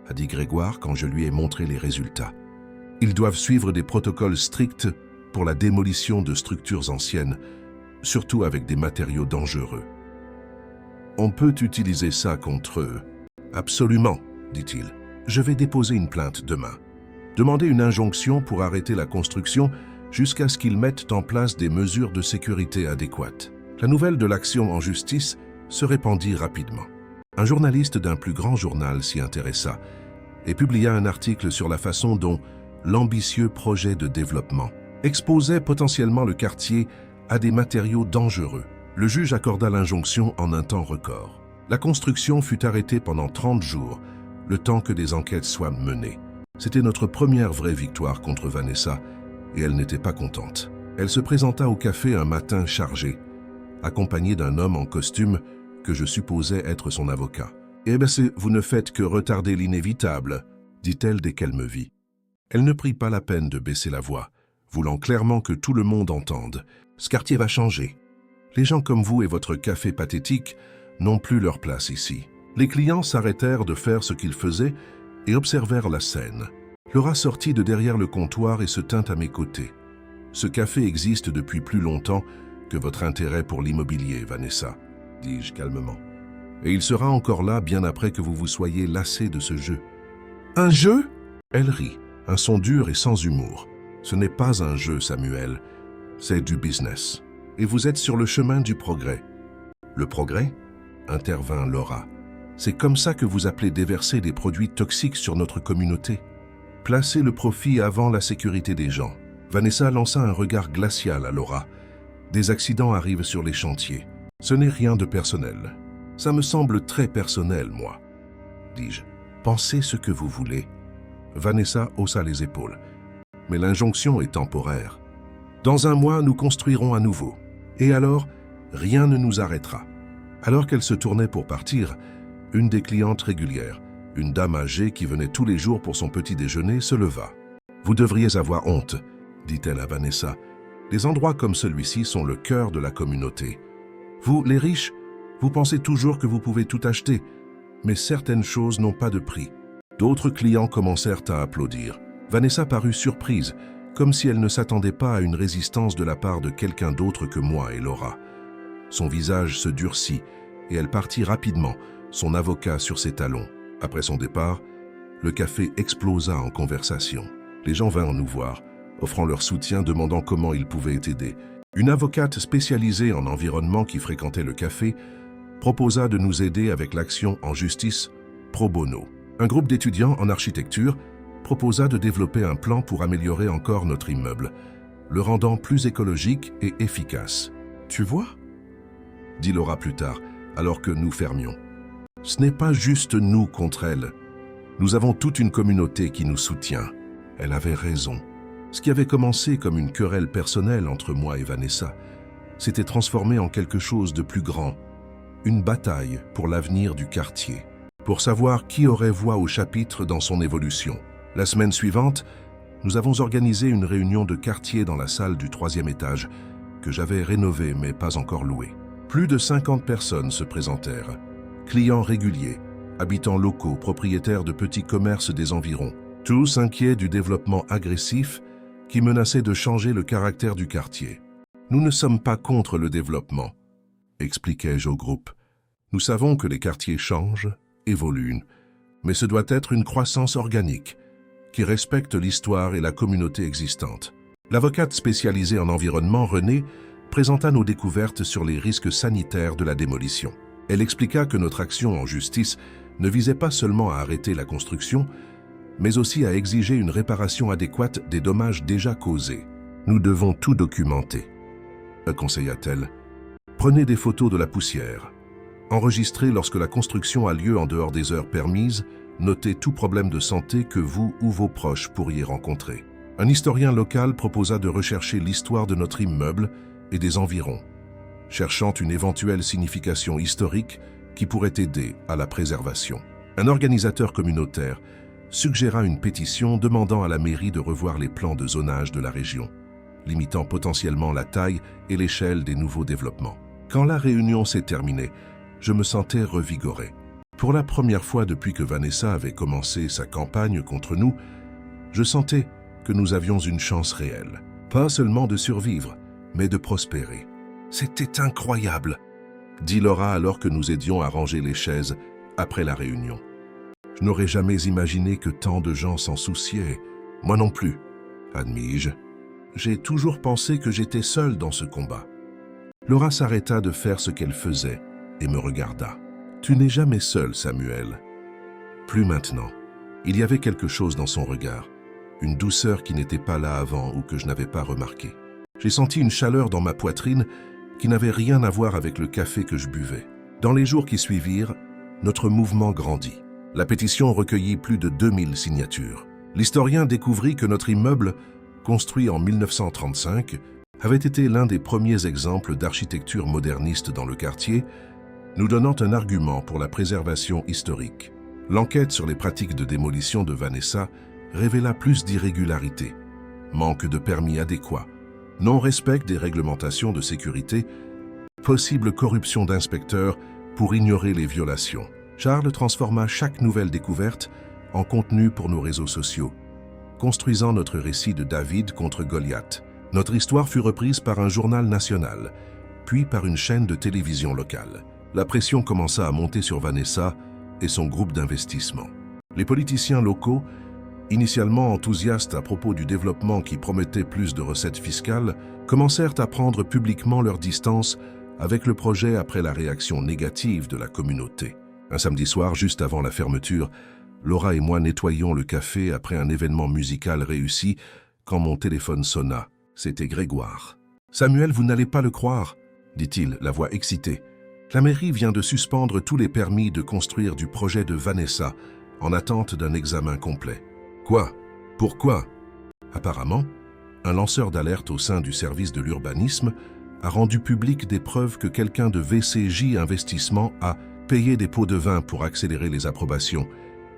a dit Grégoire quand je lui ai montré les résultats. « Ils doivent suivre des protocoles stricts pour la démolition de structures anciennes, surtout avec des matériaux dangereux. »« On peut utiliser ça contre eux. »« Absolument, dit-il. Je vais déposer une plainte demain. Demander une injonction pour arrêter la construction jusqu'à ce qu'ils mettent en place des mesures de sécurité adéquates. » La nouvelle de l'action en justice se répandit rapidement. Un journaliste d'un plus grand journal s'y intéressa et publia un article sur la façon dont l'ambitieux projet de développement exposait potentiellement le quartier à des matériaux dangereux. Le juge accorda l'injonction en un temps record. La construction fut arrêtée pendant 30 jours, le temps que des enquêtes soient menées. C'était notre première vraie victoire contre Vanessa, et elle n'était pas contente. Elle se présenta au café un matin chargé, accompagnée d'un homme en costume que je supposais être son avocat. « Eh bien, vous ne faites que retarder l'inévitable », dit-elle dès qu'elle me vit. Elle ne prit pas la peine de baisser la voix, voulant clairement que tout le monde entende. « Ce quartier va changer. Les gens comme vous et votre café pathétique n'ont plus leur place ici. » Les clients s'arrêtèrent de faire ce qu'ils faisaient et observèrent la scène. Laura sortit de derrière le comptoir et se tint à mes côtés. « Ce café existe depuis plus longtemps que votre intérêt pour l'immobilier, Vanessa, » dis-je calmement. « Et il sera encore là bien après que vous vous soyez lassé de ce jeu. »« Un jeu ?» Elle rit, un son dur et sans humour. « Ce n'est pas un jeu, Samuel. C'est du business. Et vous êtes sur le chemin du progrès. »« Le progrès ?» intervint Laura. « C'est comme ça que vous appelez déverser des produits toxiques sur notre communauté. Placer le profit avant la sécurité des gens. » Vanessa lança un regard glacial à Laura. « Des accidents arrivent sur les chantiers. Ce n'est rien de personnel. Ça me semble très personnel, moi. » dis-je. « Pensez ce que vous voulez. » Vanessa haussa les épaules. « Mais l'injonction est temporaire. Dans un mois, nous construirons à nouveau. Et alors, rien ne nous arrêtera. » Alors qu'elle se tournait pour partir, une des clientes régulières, une dame âgée qui venait tous les jours pour son petit déjeuner, se leva. « Vous devriez avoir honte, » dit-elle à Vanessa. « Les endroits comme celui-ci sont le cœur de la communauté. Vous, les riches, vous pensez toujours que vous pouvez tout acheter, mais certaines choses n'ont pas de prix. » D'autres clients commencèrent à applaudir. Vanessa parut surprise, comme si elle ne s'attendait pas à une résistance de la part de quelqu'un d'autre que moi et Laura. Son visage se durcit et elle partit rapidement, son avocat sur ses talons. Après son départ, le café explosa en conversation. Les gens vinrent nous voir, offrant leur soutien, demandant comment ils pouvaient aider. Une avocate spécialisée en environnement qui fréquentait le café proposa de nous aider avec l'action en justice pro bono. Un groupe d'étudiants en architecture proposa de développer un plan pour améliorer encore notre immeuble, le rendant plus écologique et efficace. « Tu vois ?» dit Laura plus tard, alors que nous fermions. « Ce n'est pas juste nous contre elle. Nous avons toute une communauté qui nous soutient. » Elle avait raison. Ce qui avait commencé comme une querelle personnelle entre moi et Vanessa s'était transformé en quelque chose de plus grand, une bataille pour l'avenir du quartier, pour savoir qui aurait voix au chapitre dans son évolution. La semaine suivante, nous avons organisé une réunion de quartier dans la salle du 3e étage, que j'avais rénovée mais pas encore louée. Plus de 50 personnes se présentèrent, clients réguliers, habitants locaux, propriétaires de petits commerces des environs, tous inquiets du développement agressif qui menaçait de changer le caractère du quartier. « Nous ne sommes pas contre le développement », expliquai-je au groupe. « Nous savons que les quartiers changent, évoluent, mais ce doit être une croissance organique qui respecte l'histoire et la communauté existante. » L'avocate spécialisée en environnement, Renée, présenta nos découvertes sur les risques sanitaires de la démolition. Elle expliqua que notre action en justice ne visait pas seulement à arrêter la construction, mais aussi à exiger une réparation adéquate des dommages déjà causés. « Nous devons tout documenter », conseilla-t-elle. « Prenez des photos de la poussière. Enregistrez lorsque la construction a lieu en dehors des heures permises. Notez tout problème de santé que vous ou vos proches pourriez rencontrer. » Un historien local proposa de rechercher l'histoire de notre immeuble et des environs, cherchant une éventuelle signification historique qui pourrait aider à la préservation. Un organisateur communautaire suggéra une pétition demandant à la mairie de revoir les plans de zonage de la région, limitant potentiellement la taille et l'échelle des nouveaux développements. Quand la réunion s'est terminée, je me sentais revigoré. Pour la première fois depuis que Vanessa avait commencé sa campagne contre nous, je sentais que nous avions une chance réelle. Pas seulement de survivre, mais de prospérer. « C'était incroyable !» dit Laura alors que nous aidions à ranger les chaises après la réunion. Je n'aurais jamais imaginé que tant de gens s'en souciaient. Moi non plus, admis-je. J'ai toujours pensé que j'étais seul dans ce combat. Laura s'arrêta de faire ce qu'elle faisait et me regarda. « Tu n'es jamais seul, Samuel. » Plus maintenant. Il y avait quelque chose dans son regard, une douceur qui n'était pas là avant ou que je n'avais pas remarqué. J'ai senti une chaleur dans ma poitrine qui n'avait rien à voir avec le café que je buvais. Dans les jours qui suivirent, notre mouvement grandit. La pétition recueillit plus de 2000 signatures. L'historien découvrit que notre immeuble, construit en 1935, avait été l'un des premiers exemples d'architecture moderniste dans le quartier, nous donnant un argument pour la préservation historique. L'enquête sur les pratiques de démolition de Vanessa révéla plus d'irrégularités, manque de permis adéquats, non-respect des réglementations de sécurité, possible corruption d'inspecteurs pour ignorer les violations. Charles transforma chaque nouvelle découverte en contenu pour nos réseaux sociaux, construisant notre récit de David contre Goliath. Notre histoire fut reprise par un journal national, puis par une chaîne de télévision locale. La pression commença à monter sur Vanessa et son groupe d'investissement. Les politiciens locaux, initialement enthousiastes à propos du développement qui promettait plus de recettes fiscales, commencèrent à prendre publiquement leur distance avec le projet après la réaction négative de la communauté. Un samedi soir, juste avant la fermeture, Laura et moi nettoyions le café après un événement musical réussi quand mon téléphone sonna. C'était Grégoire. « Samuel, vous n'allez pas le croire, » dit-il, la voix excitée. « La mairie vient de suspendre tous les permis de construire du projet de Vanessa en attente d'un examen complet. » « Quoi? Pourquoi ?» Apparemment, un lanceur d'alerte au sein du service de l'urbanisme a rendu public des preuves que quelqu'un de VCJ Investissement a payé des pots de vin pour accélérer les approbations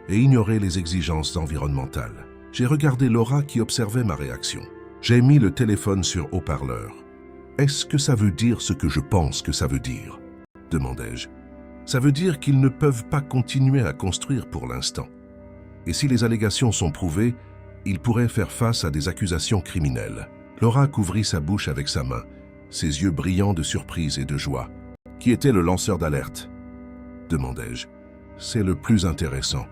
et ignorer les exigences environnementales. J'ai regardé Laura qui observait ma réaction. J'ai mis le téléphone sur haut-parleur. « Est-ce que ça veut dire ce que je pense que ça veut dire ?» demandai-je. « Ça veut dire qu'ils ne peuvent pas continuer à construire pour l'instant. Et si les allégations sont prouvées, ils pourraient faire face à des accusations criminelles. » Laura couvrit sa bouche avec sa main, ses yeux brillants de surprise et de joie. « Qui était le lanceur d'alerte ?» demandai-je. « C'est le plus intéressant, »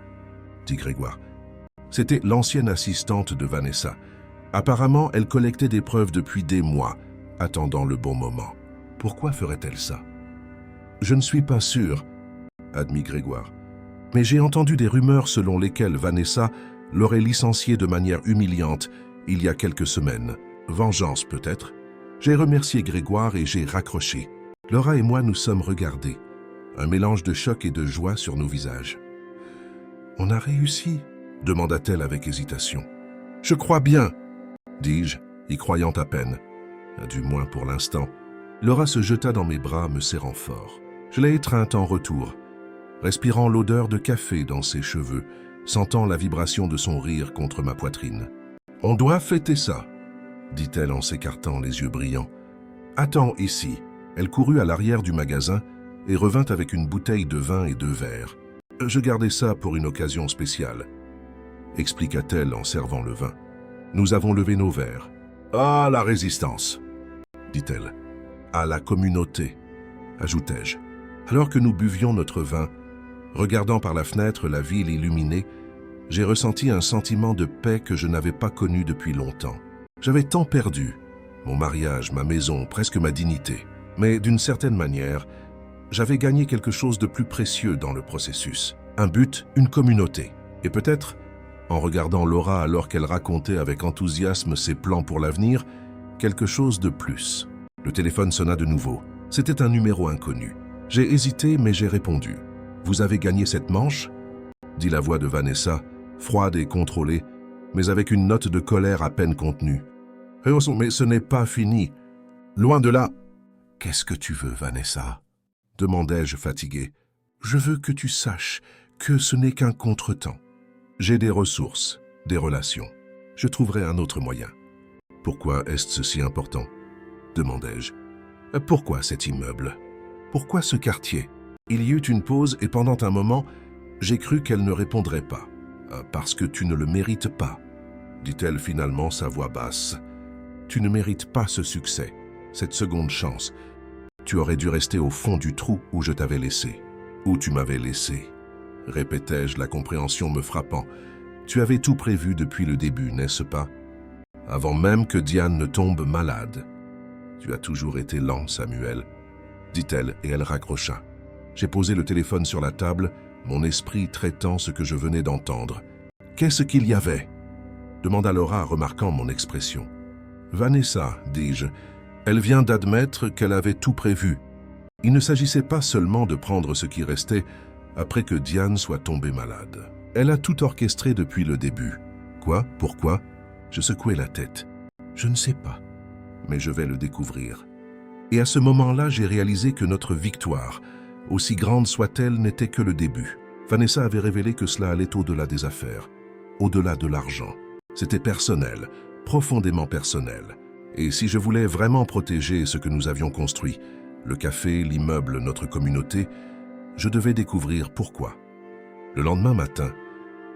dit Grégoire. C'était l'ancienne assistante de Vanessa. Apparemment, elle collectait des preuves depuis des mois, attendant le bon moment. Pourquoi ferait-elle ça? Je ne suis pas sûr, admit Grégoire. Mais j'ai entendu des rumeurs selon lesquelles Vanessa l'aurait licenciée de manière humiliante il y a quelques semaines. Vengeance peut-être? J'ai remercié Grégoire et j'ai raccroché. Laura et moi nous sommes regardés. Un mélange de choc et de joie sur nos visages. « On a réussi ?» demanda-t-elle avec hésitation. « Je crois bien, » dis-je, y croyant à peine. Du moins pour l'instant. Laura se jeta dans mes bras, me serrant fort. Je l'ai étreinte en retour, respirant l'odeur de café dans ses cheveux, sentant la vibration de son rire contre ma poitrine. « On doit fêter ça !» dit-elle en s'écartant les yeux brillants. « Attends ici. » Elle courut à l'arrière du magasin et revint avec une bouteille de vin et 2 verres. « Je gardais ça pour une occasion spéciale, » expliqua-t-elle en servant le vin. « Nous avons levé nos verres. »« À la résistance !» dit-elle. « À la communauté !» ajoutai-je. Alors que nous buvions notre vin, regardant par la fenêtre la ville illuminée, j'ai ressenti un sentiment de paix que je n'avais pas connu depuis longtemps. J'avais tant perdu, mon mariage, ma maison, presque ma dignité. Mais d'une certaine manière, j'avais gagné quelque chose de plus précieux dans le processus. Un but, une communauté. Et peut-être, en regardant Laura alors qu'elle racontait avec enthousiasme ses plans pour l'avenir, quelque chose de plus. Le téléphone sonna de nouveau. C'était un numéro inconnu. J'ai hésité, mais j'ai répondu. « Vous avez gagné cette manche ?» dit la voix de Vanessa, froide et contrôlée, mais avec une note de colère à peine contenue. « Mais ce n'est pas fini. Loin de là. »« Qu'est-ce que tu veux, Vanessa ?» demandai-je fatigué. « Je veux que tu saches que ce n'est qu'un contretemps. J'ai des ressources, des relations. Je trouverai un autre moyen. »« Pourquoi est-ce si important ?» demandai-je. « Pourquoi cet immeuble ? Pourquoi ce quartier ?» Il y eut une pause et pendant un moment, j'ai cru qu'elle ne répondrait pas. « Parce que tu ne le mérites pas, » dit-elle finalement, sa voix basse. « Tu ne mérites pas ce succès, cette seconde chance. Tu aurais dû rester au fond du trou où je t'avais laissé. »« Où tu m'avais laissé ?» répétai-je, la compréhension me frappant. « Tu avais tout prévu depuis le début, n'est-ce pas? Avant même que Diane ne tombe malade. »« Tu as toujours été lent, Samuel, » dit-elle et elle raccrocha. J'ai posé le téléphone sur la table, mon esprit traitant ce que je venais d'entendre. « Qu'est-ce qu'il y avait ?» demanda Laura, remarquant mon expression. « Vanessa, dis-je, elle vient d'admettre qu'elle avait tout prévu. Il ne s'agissait pas seulement de prendre ce qui restait après que Diane soit tombée malade. Elle a tout orchestré depuis le début. Quoi? Pourquoi? Je secouai la tête. Je ne sais pas, mais je vais le découvrir. Et à ce moment-là, j'ai réalisé que notre victoire, aussi grande soit-elle, n'était que le début. Vanessa avait révélé que cela allait au-delà des affaires, au-delà de l'argent. C'était personnel, profondément personnel. Et si je voulais vraiment protéger ce que nous avions construit, le café, l'immeuble, notre communauté, je devais découvrir pourquoi. Le lendemain matin,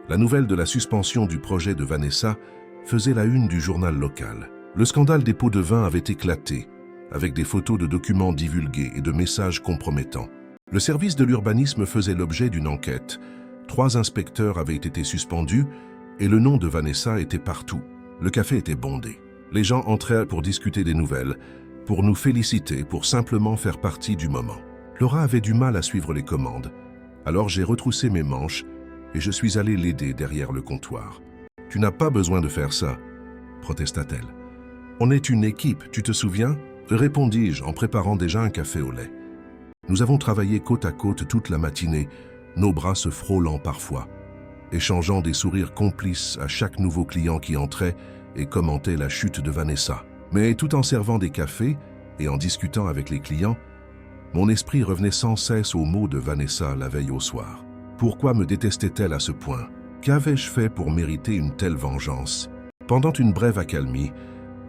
la nouvelle de la suspension du projet de Vanessa faisait la une du journal local. Le scandale des pots de vin avait éclaté, avec des photos de documents divulgués et de messages compromettants. Le service de l'urbanisme faisait l'objet d'une enquête. 3 inspecteurs avaient été suspendus et le nom de Vanessa était partout. Le café était bondé. Les gens entraient pour discuter des nouvelles, pour nous féliciter, pour simplement faire partie du moment. Laura avait du mal à suivre les commandes. Alors j'ai retroussé mes manches et je suis allé l'aider derrière le comptoir. « Tu n'as pas besoin de faire ça, » protesta-t-elle. « On est une équipe, tu te souviens ?» répondis-je en préparant déjà un café au lait. Nous avons travaillé côte à côte toute la matinée, nos bras se frôlant parfois, échangeant des sourires complices à chaque nouveau client qui entrait et commentait la chute de Vanessa. Mais tout en servant des cafés et en discutant avec les clients, mon esprit revenait sans cesse aux mots de Vanessa la veille au soir. Pourquoi me détestait-elle à ce point? Qu'avais-je fait pour mériter une telle vengeance? Pendant une brève accalmie,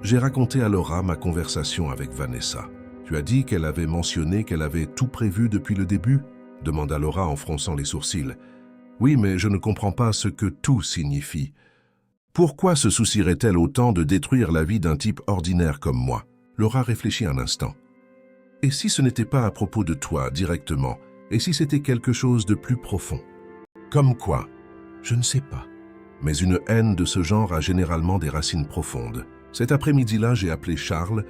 j'ai raconté à Laura ma conversation avec Vanessa. « Tu as dit qu'elle avait mentionné qu'elle avait tout prévu depuis le début ?» demanda Laura en fronçant les sourcils. « Oui, mais je ne comprends pas ce que tout signifie. Pourquoi se soucierait-elle autant de détruire la vie d'un type ordinaire comme moi ?» Laura réfléchit un instant. « Et si ce n'était pas à propos de toi directement, et si c'était quelque chose de plus profond? Comme quoi? Je ne sais pas. Mais une haine de ce genre a généralement des racines profondes. Cet après-midi-là, j'ai appelé Charles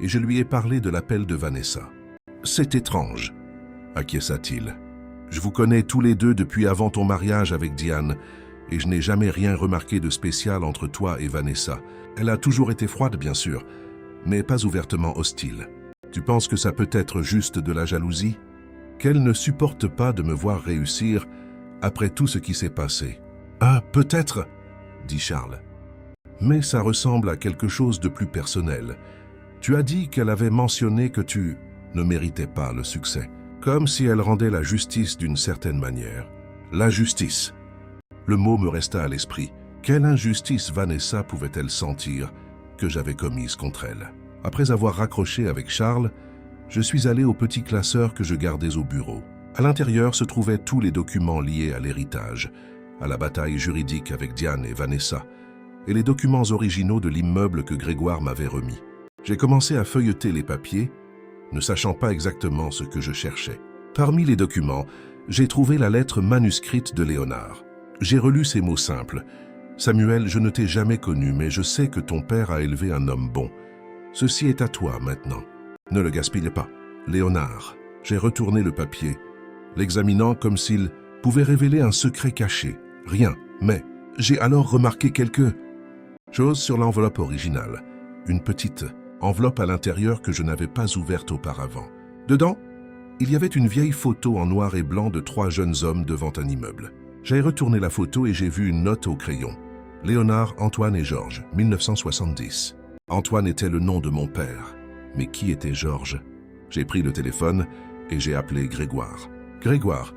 et je lui ai parlé de l'appel de Vanessa. C'est étrange, acquiesça-t-il. Je vous connais tous les deux depuis avant ton mariage avec Diane, et je n'ai jamais rien remarqué de spécial entre toi et Vanessa. Elle a toujours été froide, bien sûr, mais pas ouvertement hostile. Tu penses que ça peut être juste de la jalousie? Qu'elle ne supporte pas de me voir réussir après tout ce qui s'est passé. Ah, peut-être, dit Charles. Mais ça ressemble à quelque chose de plus personnel. Tu as dit qu'elle avait mentionné que tu ne méritais pas le succès, comme si elle rendait la justice d'une certaine manière. La justice. Le mot me resta à l'esprit. Quelle injustice Vanessa pouvait-elle sentir que j'avais commise contre elle? Après avoir raccroché avec Charles, je suis allé au petit classeur que je gardais au bureau. À l'intérieur se trouvaient tous les documents liés à l'héritage, à la bataille juridique avec Diane et Vanessa, et les documents originaux de l'immeuble que Grégoire m'avait remis. J'ai commencé à feuilleter les papiers, ne sachant pas exactement ce que je cherchais. Parmi les documents, j'ai trouvé la lettre manuscrite de Léonard. J'ai relu ces mots simples. « Samuel, je ne t'ai jamais connu, mais je sais que ton père a élevé un homme bon. Ceci est à toi maintenant. Ne le gaspille pas. Léonard. » J'ai retourné le papier, l'examinant comme s'il pouvait révéler un secret caché. Rien, mais j'ai alors remarqué quelque chose sur l'enveloppe originale. Une petite enveloppe à l'intérieur que je n'avais pas ouverte auparavant. Dedans, il y avait une vieille photo en noir et blanc de 3 jeunes hommes devant un immeuble. J'ai retourné la photo et j'ai vu une note au crayon. Léonard, Antoine et Georges, 1970. Antoine était le nom de mon père. Mais qui était Georges? J'ai pris le téléphone et j'ai appelé Grégoire. Grégoire,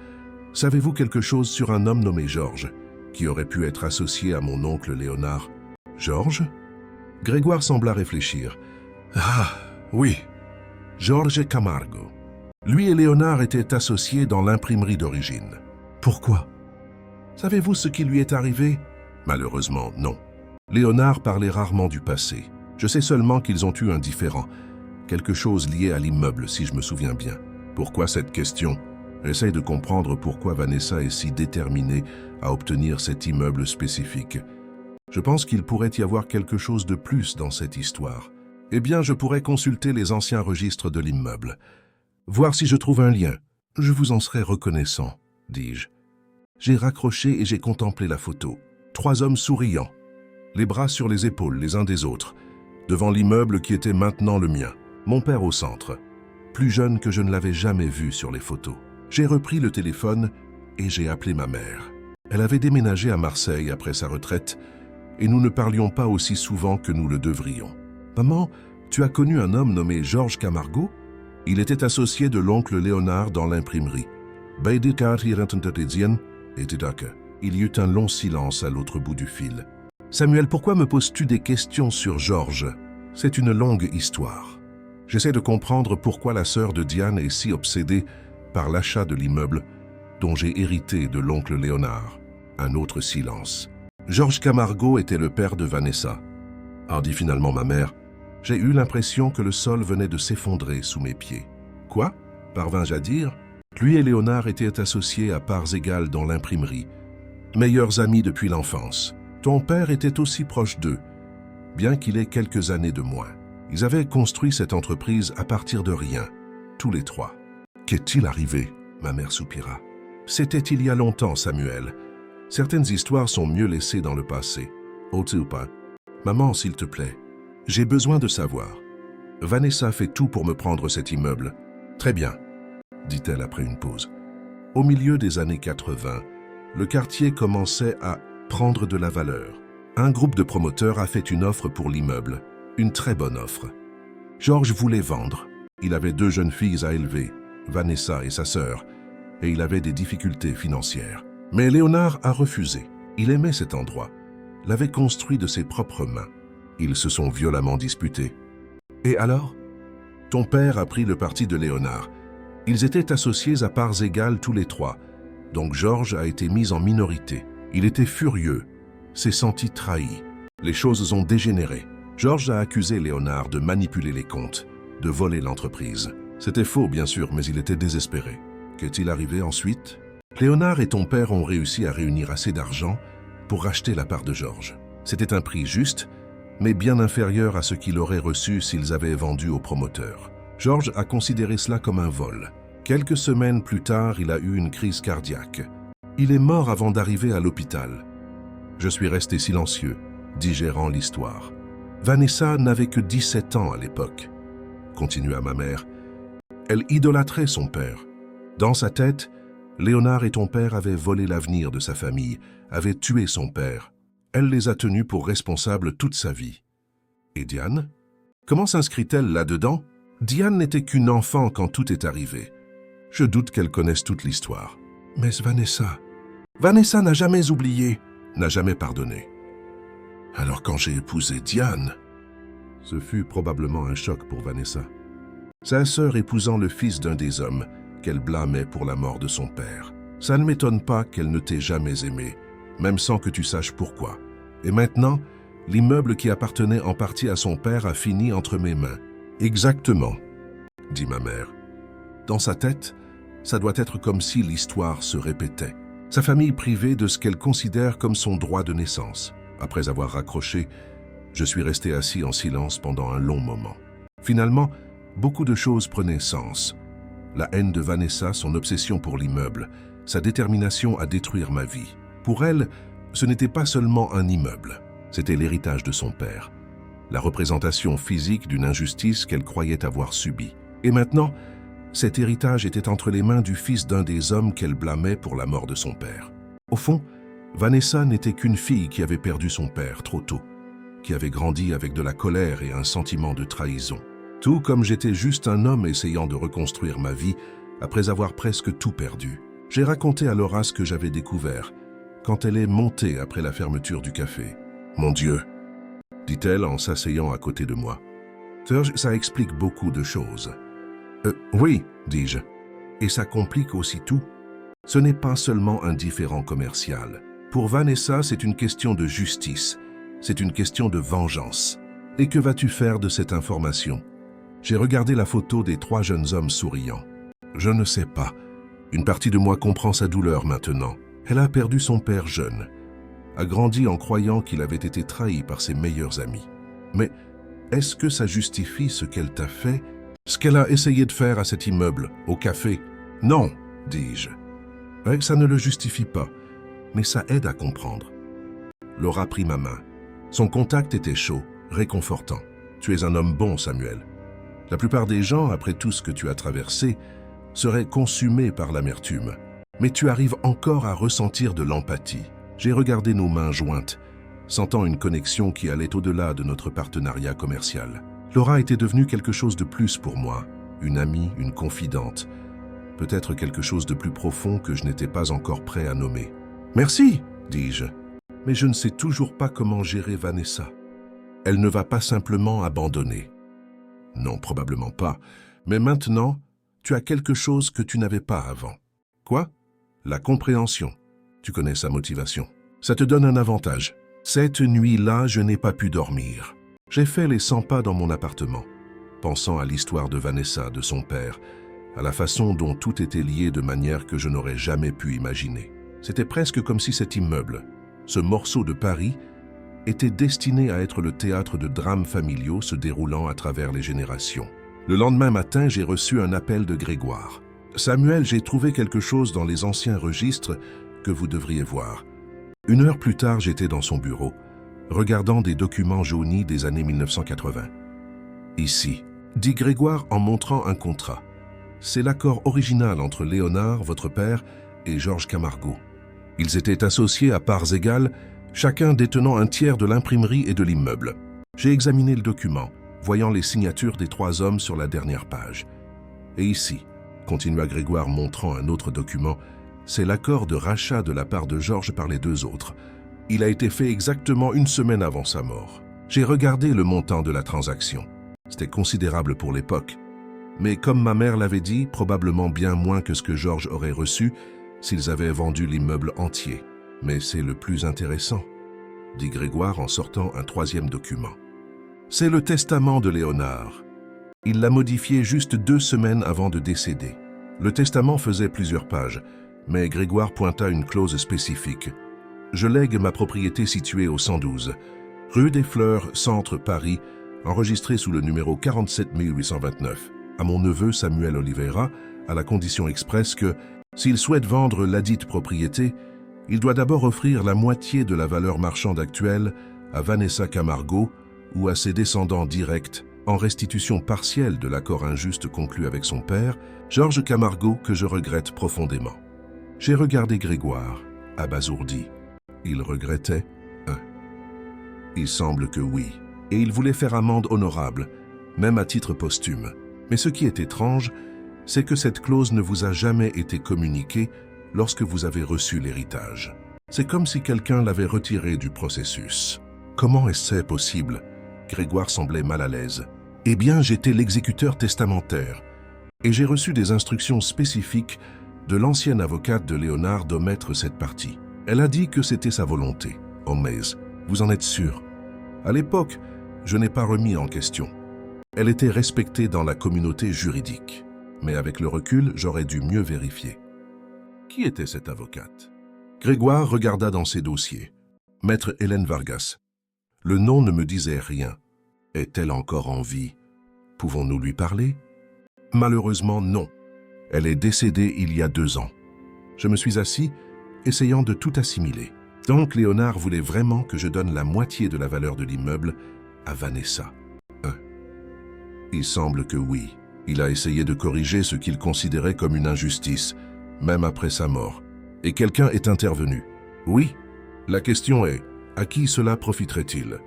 savez-vous quelque chose sur un homme nommé Georges, qui aurait pu être associé à mon oncle Léonard? Georges? Grégoire sembla réfléchir. Ah, oui, Georges Camargo. Lui et Léonard étaient associés dans l'imprimerie d'origine. Pourquoi? Savez-vous ce qui lui est arrivé? Malheureusement, non. Léonard parlait rarement du passé. Je sais seulement qu'ils ont eu un différend. Quelque chose lié à l'immeuble, si je me souviens bien. Pourquoi cette question? J'essaye de comprendre pourquoi Vanessa est si déterminée à obtenir cet immeuble spécifique. Je pense qu'il pourrait y avoir quelque chose de plus dans cette histoire. Eh bien, je pourrais consulter les anciens registres de l'immeuble. Voir si je trouve un lien. Je vous en serais reconnaissant, dis-je. J'ai raccroché et j'ai contemplé la photo. 3 hommes souriants, les bras sur les épaules les uns des autres, devant l'immeuble qui était maintenant le mien. Mon père au centre, plus jeune que je ne l'avais jamais vu sur les photos. J'ai repris le téléphone et j'ai appelé ma mère. Elle avait déménagé à Marseille après sa retraite et nous ne parlions pas aussi souvent que nous le devrions. « Maman, tu as connu un homme nommé Georges Camargo? Il était associé de l'oncle Léonard dans l'imprimerie. Il y eut un long silence à l'autre bout du fil. « Samuel, pourquoi me poses-tu des questions sur Georges? C'est une longue histoire. J'essaie de comprendre pourquoi la sœur de Diane est si obsédée par l'achat de l'immeuble dont j'ai hérité de l'oncle Léonard. » Un autre silence. Georges Camargo était le père de Vanessa. Dit finalement ma mère. J'ai eu l'impression que le sol venait de s'effondrer sous mes pieds. Quoi? Parvins-je à dire? Lui et Léonard étaient associés à parts égales dans l'imprimerie. Meilleurs amis depuis l'enfance. Ton père était aussi proche d'eux, bien qu'il ait quelques années de moins. Ils avaient construit cette entreprise à partir de rien, tous les 3. Qu'est-il arrivé? Ma mère soupira. C'était il y a longtemps, Samuel. Certaines histoires sont mieux laissées dans le passé. Oses ou pas? Maman, s'il te plaît, j'ai besoin de savoir. Vanessa fait tout pour me prendre cet immeuble. Très bien, dit-elle après une pause. Au milieu des années 80, le quartier commençait à prendre de la valeur. Un groupe de promoteurs a fait une offre pour l'immeuble, une très bonne offre. Georges voulait vendre. Il avait 2 jeunes filles à élever, Vanessa et sa sœur, et il avait des difficultés financières. Mais Léonard a refusé. Il aimait cet endroit, l'avait construit de ses propres mains. Ils se sont violemment disputés. Et alors? Ton père a pris le parti de Léonard. Ils étaient associés à parts égales tous les 3, donc Georges a été mis en minorité. Il était furieux, s'est senti trahi. Les choses ont dégénéré. Georges a accusé Léonard de manipuler les comptes, de voler l'entreprise. C'était faux, bien sûr, mais il était désespéré. Qu'est-il arrivé ensuite? Léonard et ton père ont réussi à réunir assez d'argent pour racheter la part de Georges. C'était un prix juste, mais bien inférieur à ce qu'il aurait reçu s'ils avaient vendu au promoteur. Georges a considéré cela comme un vol. Quelques semaines plus tard, il a eu une crise cardiaque. Il est mort avant d'arriver à l'hôpital. Je suis resté silencieux, digérant l'histoire. Vanessa n'avait que 17 ans à l'époque, continua ma mère. Elle idolâtrait son père. Dans sa tête, Léonard et ton père avaient volé l'avenir de sa famille, avaient tué son père. Elle les a tenus pour responsables toute sa vie. Et Diane? Comment s'inscrit-elle là-dedans? Diane n'était qu'une enfant quand tout est arrivé. Je doute qu'elle connaisse toute l'histoire. Mais Vanessa n'a jamais oublié, n'a jamais pardonné. Alors quand j'ai épousé Diane, ce fut probablement un choc pour Vanessa. Sa sœur épousant le fils d'un des hommes qu'elle blâmait pour la mort de son père. Ça ne m'étonne pas qu'elle ne t'ait jamais aimé, même sans que tu saches pourquoi. Et maintenant, l'immeuble qui appartenait en partie à son père a fini entre mes mains. Exactement, dit ma mère. Dans sa tête, ça doit être comme si l'histoire se répétait. Sa famille privée de ce qu'elle considère comme son droit de naissance. Après avoir raccroché, je suis resté assis en silence pendant un long moment. Finalement, beaucoup de choses prenaient sens. La haine de Vanessa, son obsession pour l'immeuble, sa détermination à détruire ma vie. Pour elle, ce n'était pas seulement un immeuble, c'était l'héritage de son père. La représentation physique d'une injustice qu'elle croyait avoir subie. Et maintenant, cet héritage était entre les mains du fils d'un des hommes qu'elle blâmait pour la mort de son père. Au fond, Vanessa n'était qu'une fille qui avait perdu son père trop tôt, qui avait grandi avec de la colère et un sentiment de trahison. Tout comme j'étais juste un homme essayant de reconstruire ma vie après avoir presque tout perdu. J'ai raconté à Laura ce que j'avais découvert quand elle est montée après la fermeture du café. « Mon Dieu !» dit-elle en s'asseyant à côté de moi. « Serge, ça explique beaucoup de choses. » Oui, dis-je. Et ça complique aussi tout. Ce n'est pas seulement un différend commercial. Pour Vanessa, c'est une question de justice. C'est une question de vengeance. Et que vas-tu faire de cette information? J'ai regardé la photo des 3 jeunes hommes souriants. Je ne sais pas. Une partie de moi comprend sa douleur maintenant. Elle a perdu son père jeune, a grandi en croyant qu'il avait été trahi par ses meilleurs amis. Mais est-ce que ça justifie ce qu'elle t'a fait? Ce qu'elle a essayé de faire à cet immeuble, au café? Non, dis-je. Ça ne le justifie pas, mais ça aide à comprendre. Laura prit ma main. Son contact était chaud, réconfortant. Tu es un homme bon, Samuel. La plupart des gens, après tout ce que tu as traversé, seraient consumés par l'amertume. Mais tu arrives encore à ressentir de l'empathie. J'ai regardé nos mains jointes, sentant une connexion qui allait au-delà de notre partenariat commercial. Laura était devenue quelque chose de plus pour moi, une amie, une confidente, peut-être quelque chose de plus profond que je n'étais pas encore prêt à nommer. « Merci !» dis-je, mais je ne sais toujours pas comment gérer Vanessa. Elle ne va pas simplement abandonner. Non, probablement pas, mais maintenant, tu as quelque chose que tu n'avais pas avant. Quoi? La compréhension. Tu connais sa motivation. Ça te donne un avantage. Cette nuit-là, je n'ai pas pu dormir. J'ai fait les 100 pas dans mon appartement, pensant à l'histoire de Vanessa, de son père, à la façon dont tout était lié de manière que je n'aurais jamais pu imaginer. C'était presque comme si cet immeuble, ce morceau de Paris, était destiné à être le théâtre de drames familiaux se déroulant à travers les générations. Le lendemain matin, j'ai reçu un appel de Grégoire. « Samuel, j'ai trouvé quelque chose dans les anciens registres que vous devriez voir. » 1 heure plus tard, j'étais dans son bureau, regardant des documents jaunis des années 1980. « Ici, » dit Grégoire en montrant un contrat. « C'est l'accord original entre Léonard, votre père, et Georges Camargo. Ils étaient associés à parts égales, chacun détenant un tiers de l'imprimerie et de l'immeuble. J'ai examiné le document, voyant les signatures des 3 hommes sur la dernière page. Et ici, continua Grégoire montrant un autre document, c'est l'accord de rachat de la part de Georges par les 2 autres. Il a été fait exactement 1 semaine avant sa mort. J'ai regardé le montant de la transaction. C'était considérable pour l'époque. Mais comme ma mère l'avait dit, probablement bien moins que ce que Georges aurait reçu s'ils avaient vendu l'immeuble entier. Mais c'est le plus intéressant, dit Grégoire en sortant un 3e document. C'est le testament de Léonard. Il l'a modifié juste 2 semaines avant de décéder. Le testament faisait plusieurs pages, mais Grégoire pointa une clause spécifique. Je lègue ma propriété située au 112. Rue des Fleurs, Centre, Paris, enregistré sous le numéro 47829, à mon neveu Samuel Oliveira, à la condition expresse que, s'il souhaite vendre ladite propriété, il doit d'abord offrir la moitié de la valeur marchande actuelle à Vanessa Camargo ou à ses descendants directs en restitution partielle de l'accord injuste conclu avec son père, Georges Camargo, que je regrette profondément. J'ai regardé Grégoire, abasourdi. Il regrettait? Il semble que oui, et il voulait faire amende honorable, même à titre posthume. Mais ce qui est étrange, c'est que cette clause ne vous a jamais été communiquée lorsque vous avez reçu l'héritage. C'est comme si quelqu'un l'avait retirée du processus. Comment est-ce possible? Grégoire semblait mal à l'aise. Eh bien, j'étais l'exécuteur testamentaire, et j'ai reçu des instructions spécifiques de l'ancienne avocate de Léonard d'omettre cette partie. Elle a dit que c'était sa volonté. Oh mais, vous en êtes sûr? À l'époque, je n'ai pas remis en question. Elle était respectée dans la communauté juridique. Mais avec le recul, j'aurais dû mieux vérifier. Qui était cette avocate? Grégoire regarda dans ses dossiers. Maître Hélène Vargas. Le nom ne me disait rien. Est-elle encore en vie? Pouvons-nous lui parler? Malheureusement, non. Elle est décédée il y a 2 ans. Je me suis assis, essayant de tout assimiler. Donc Léonard voulait vraiment que je donne la moitié de la valeur de l'immeuble à Vanessa. Il semble que oui. Il a essayé de corriger ce qu'il considérait comme une injustice, même après sa mort. Et quelqu'un est intervenu. Oui. La question est, à qui cela profiterait-il?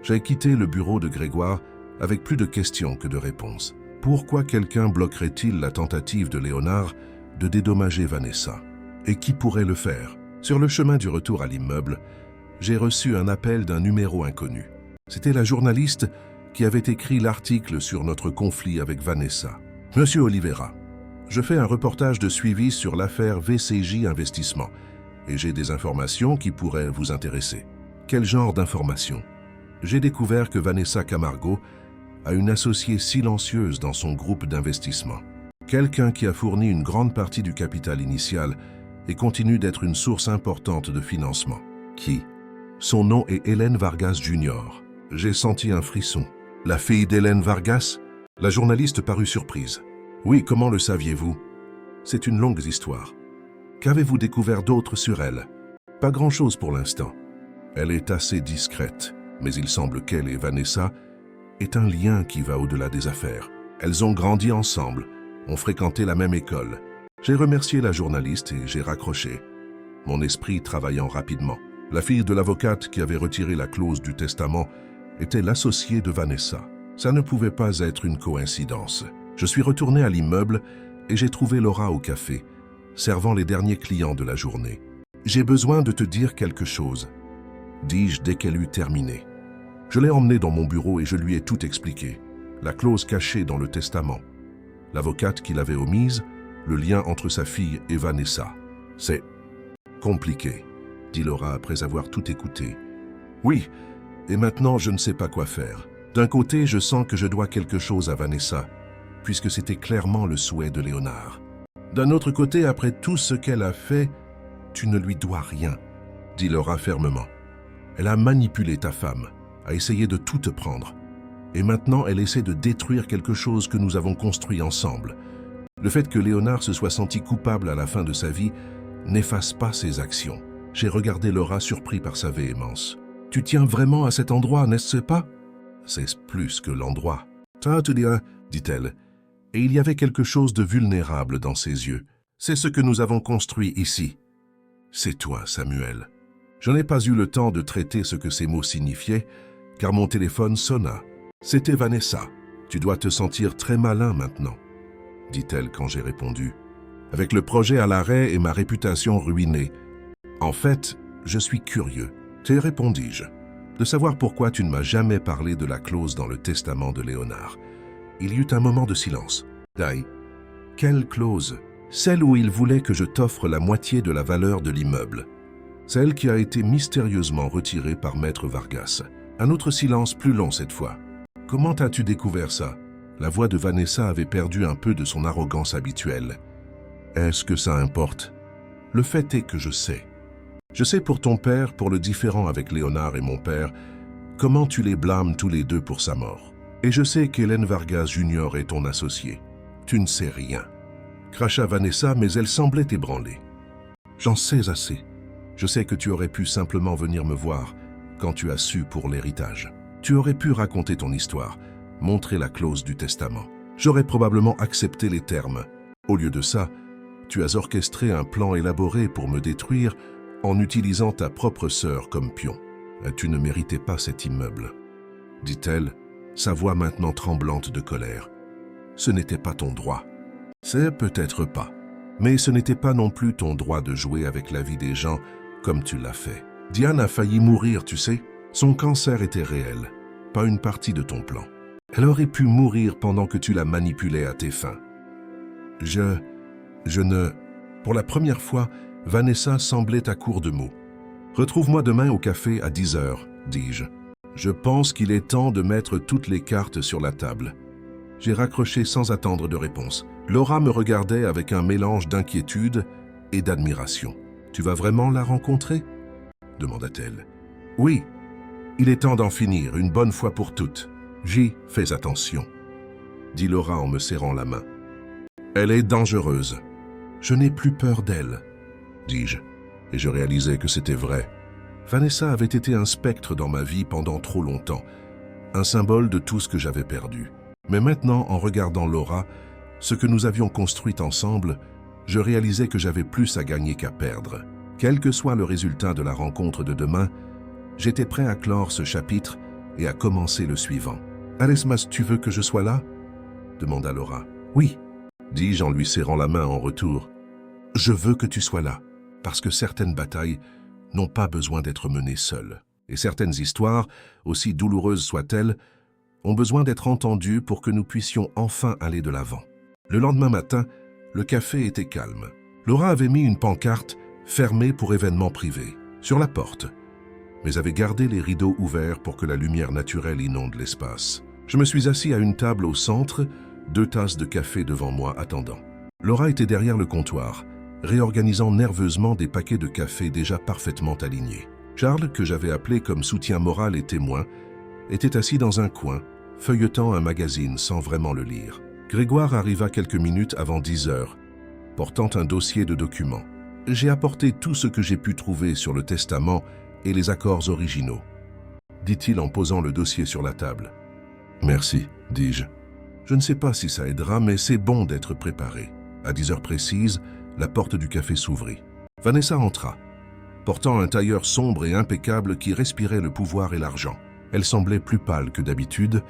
J'ai quitté le bureau de Grégoire avec plus de questions que de réponses. Pourquoi quelqu'un bloquerait-il la tentative de Léonard de dédommager Vanessa? Et qui pourrait le faire? Sur le chemin du retour à l'immeuble, j'ai reçu un appel d'un numéro inconnu. C'était la journaliste qui avait écrit l'article sur notre conflit avec Vanessa. Monsieur Oliveira, je fais un reportage de suivi sur l'affaire VCJ Investissement et j'ai des informations qui pourraient vous intéresser. Quel genre d'informations? J'ai découvert que Vanessa Camargo a une associée silencieuse dans son groupe d'investissement. Quelqu'un qui a fourni une grande partie du capital initial et continue d'être une source importante de financement. Qui? Son nom est Hélène Vargas Jr. J'ai senti un frisson. La fille d'Hélène Vargas? La journaliste parut surprise. Oui, comment le saviez-vous? C'est une longue histoire. Qu'avez-vous découvert d'autre sur elle? Pas grand-chose pour l'instant. Elle est assez discrète, mais il semble qu'elle et Vanessa aient un lien qui va au-delà des affaires. Elles ont grandi ensemble, ont fréquenté la même école. J'ai remercié la journaliste et j'ai raccroché, mon esprit travaillant rapidement. La fille de l'avocate qui avait retiré la clause du testament était l'associée de Vanessa. Ça ne pouvait pas être une coïncidence. Je suis retourné à l'immeuble et j'ai trouvé Laura au café, servant les derniers clients de la journée. « J'ai besoin de te dire quelque chose », dis-je dès qu'elle eut terminé. Je l'ai emmenée dans mon bureau et je lui ai tout expliqué. La clause cachée dans le testament, l'avocate qui l'avait omise, le lien entre sa fille et Vanessa. « C'est compliqué », dit Laura après avoir tout écouté. « Oui, et maintenant je ne sais pas quoi faire. D'un côté, je sens que je dois quelque chose à Vanessa, puisque c'était clairement le souhait de Léonard. D'un autre côté, après tout ce qu'elle a fait, tu ne lui dois rien, dit Laura fermement. Elle a manipulé ta femme, a essayé de tout te prendre. Et maintenant, elle essaie de détruire quelque chose que nous avons construit ensemble. Le fait que Léonard se soit senti coupable à la fin de sa vie n'efface pas ses actions. J'ai regardé Laura surpris par sa véhémence. « Tu tiens vraiment à cet endroit, n'est-ce pas ?»« C'est plus que l'endroit. »« Ça te dira, dit-elle. Et il y avait quelque chose de vulnérable dans ses yeux. « C'est ce que nous avons construit ici. »« C'est toi, Samuel. » Je n'ai pas eu le temps de traiter ce que ces mots signifiaient, car mon téléphone sonna. C'était Vanessa. « Tu dois te sentir très malin maintenant, » dit-elle quand j'ai répondu. « Avec le projet à l'arrêt et ma réputation ruinée. En fait, je suis curieux. » Répondis-je, de savoir pourquoi tu ne m'as jamais parlé de la clause dans le testament de Léonard. Il y eut un moment de silence. Dai, quelle clause? Celle où il voulait que je t'offre la moitié de la valeur de l'immeuble. Celle qui a été mystérieusement retirée par Maître Vargas. Un autre silence plus long cette fois. Comment as-tu découvert ça? La voix de Vanessa avait perdu un peu de son arrogance habituelle. Est-ce que ça importe? Le fait est que je sais. Je sais pour ton père, pour le différend avec Léonard et mon père, comment tu les blâmes tous les deux pour sa mort. Et je sais qu'Hélène Vargas Jr. est ton associée. Tu ne sais rien. Cracha Vanessa, mais elle semblait ébranlée. J'en sais assez. Je sais que tu aurais pu simplement venir me voir quand tu as su pour l'héritage. Tu aurais pu raconter ton histoire, montrer la clause du testament. J'aurais probablement accepté les termes. Au lieu de ça, tu as orchestré un plan élaboré pour me détruire en utilisant ta propre sœur comme pion. Tu ne méritais pas cet immeuble, dit-elle, sa voix maintenant tremblante de colère. Ce n'était pas ton droit. C'est peut-être pas. Mais ce n'était pas non plus ton droit de jouer avec la vie des gens comme tu l'as fait. Diane a failli mourir, tu sais. Son cancer était réel, pas une partie de ton plan. Elle aurait pu mourir pendant que tu la manipulais à tes fins. Je ne... Pour la première fois, Vanessa semblait à court de mots. « Retrouve-moi demain au café à 10 heures, dis-je. Je pense qu'il est temps de mettre toutes les cartes sur la table. » J'ai raccroché sans attendre de réponse. Laura me regardait avec un mélange d'inquiétude et d'admiration. « Tu vas vraiment la rencontrer ?» demanda-t-elle. « Oui, il est temps d'en finir, une bonne fois pour toutes. J'y fais attention, » dit Laura en me serrant la main. « Elle est dangereuse. Je n'ai plus peur d'elle, » dis-je, et je réalisais que c'était vrai. Vanessa avait été un spectre dans ma vie pendant trop longtemps, un symbole de tout ce que j'avais perdu. Mais maintenant, en regardant Laura, ce que nous avions construit ensemble, je réalisais que j'avais plus à gagner qu'à perdre. Quel que soit le résultat de la rencontre de demain, j'étais prêt à clore ce chapitre et à commencer le suivant. « Alesmas, tu veux que je sois là ?» demanda Laura. « Oui, » dis-je en lui serrant la main en retour. « Je veux que tu sois là, parce que certaines batailles n'ont pas besoin d'être menées seules. Et certaines histoires, aussi douloureuses soient-elles, ont besoin d'être entendues pour que nous puissions enfin aller de l'avant. » Le lendemain matin, le café était calme. Laura avait mis une pancarte fermée pour événements privés sur la porte, mais avait gardé les rideaux ouverts pour que la lumière naturelle inonde l'espace. Je me suis assis à une table au centre, 2 tasses de café devant moi attendant. Laura était derrière le comptoir, réorganisant nerveusement des paquets de café déjà parfaitement alignés. Charles, que j'avais appelé comme soutien moral et témoin, était assis dans un coin, feuilletant un magazine sans vraiment le lire. Grégoire arriva quelques minutes avant 10 heures, portant un dossier de documents. J'ai apporté tout ce que j'ai pu trouver sur le testament et les accords originaux, dit-il en posant le dossier sur la table. Merci, dis-je. Je ne sais pas si ça aidera, mais c'est bon d'être préparé. À 10 heures précises, la porte du café s'ouvrit. Vanessa entra, portant un tailleur sombre et impeccable qui respirait le pouvoir et l'argent. Elle semblait plus pâle que d'habitude,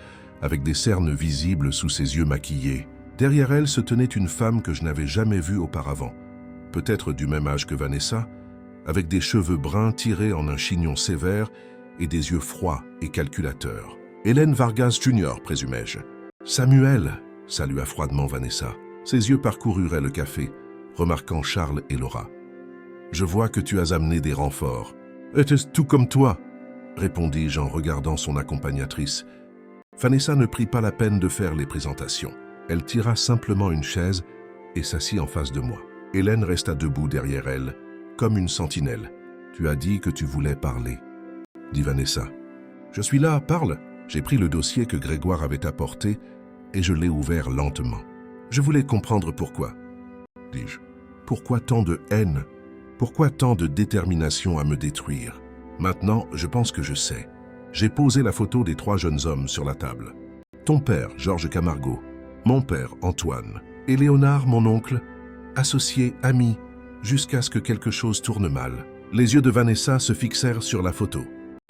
avec des cernes visibles sous ses yeux maquillés. Derrière elle se tenait une femme que je n'avais jamais vue auparavant, peut-être du même âge que Vanessa, avec des cheveux bruns tirés en un chignon sévère et des yeux froids et calculateurs. Hélène Vargas Jr., présumai-je. Samuel, salua froidement Vanessa. Ses yeux parcoururaient le café, remarquant Charles et Laura. Je vois que tu as amené des renforts. Était-ce tout comme toi? Répondis-je en regardant son accompagnatrice. Vanessa ne prit pas la peine de faire les présentations. Elle tira simplement une chaise et s'assit en face de moi. Hélène resta debout derrière elle, comme une sentinelle. « Tu as dit que tu voulais parler, » dit Vanessa. « Je suis là, parle !» J'ai pris le dossier que Grégoire avait apporté et je l'ai ouvert lentement. « Je voulais comprendre pourquoi, » dis-je. « Pourquoi tant de haine? Pourquoi tant de détermination à me détruire? Maintenant, je pense que je sais. » J'ai posé la photo des 3 jeunes hommes sur la table. Ton père, Georges Camargo, mon père, Antoine, et Léonard, mon oncle, associés, amis, jusqu'à ce que quelque chose tourne mal. Les yeux de Vanessa se fixèrent sur la photo.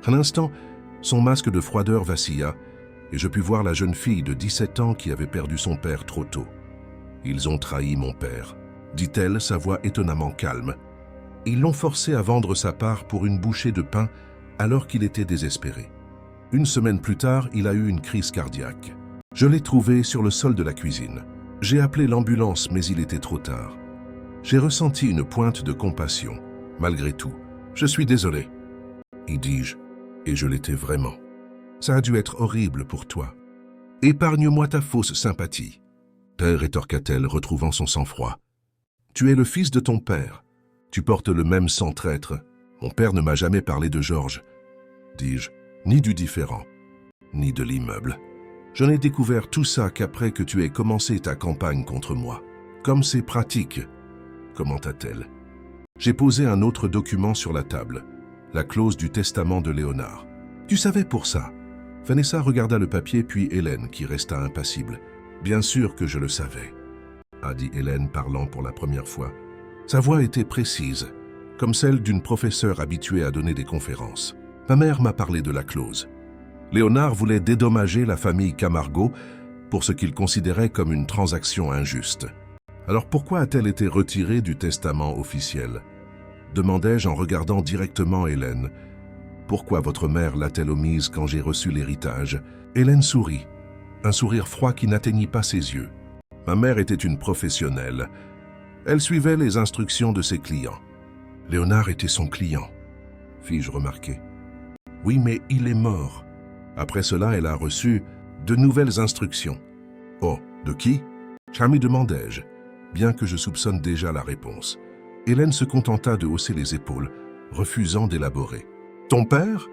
Un instant, son masque de froideur vacilla, et je pus voir la jeune fille de 17 ans qui avait perdu son père trop tôt. « Ils ont trahi mon père », dit-elle, sa voix étonnamment calme. « Ils l'ont forcé à vendre sa part pour une bouchée de pain alors qu'il était désespéré. 1 semaine plus tard, il a eu une crise cardiaque. Je l'ai trouvé sur le sol de la cuisine. J'ai appelé l'ambulance, mais il était trop tard. J'ai ressenti une pointe de compassion. Malgré tout, je suis désolé, y dis-je, et je l'étais vraiment. Ça a dû être horrible pour toi. Épargne-moi ta fausse sympathie. Père, rétorqua-t-elle, retrouvant son sang-froid. Tu es le fils de ton père. Tu portes le même sang traître. Mon père ne m'a jamais parlé de Georges, dis-je. ni du différend, ni de l'immeuble. Je n'ai découvert tout ça qu'après que tu aies commencé ta campagne contre moi. Comme c'est pratique, commenta-t-elle. J'ai posé un autre document sur la table, la clause du testament de Léonard. Tu savais pour ça? Vanessa regarda le papier puis Hélène qui resta impassible. Bien sûr que je le savais, a dit Hélène parlant pour la première fois. Sa voix était précise, comme celle d'une professeure habituée à donner des conférences. Ma mère m'a parlé de la clause. Léonard voulait dédommager la famille Camargo pour ce qu'il considérait comme une transaction injuste. Alors pourquoi a-t-elle été retirée du testament officiel? Demandai-je en regardant directement Hélène. Pourquoi votre mère l'a-t-elle omise quand j'ai reçu l'héritage? Hélène sourit, un sourire froid qui n'atteignit pas ses yeux. Ma mère était une professionnelle. Elle suivait les instructions de ses clients. Léonard était son client, fis-je remarquer. Oui, mais il est mort. Après cela, elle a reçu de nouvelles instructions. Oh, de qui? Jamais demandai-je, bien que je soupçonne déjà la réponse. Hélène se contenta de hausser les épaules, refusant d'élaborer. Ton père?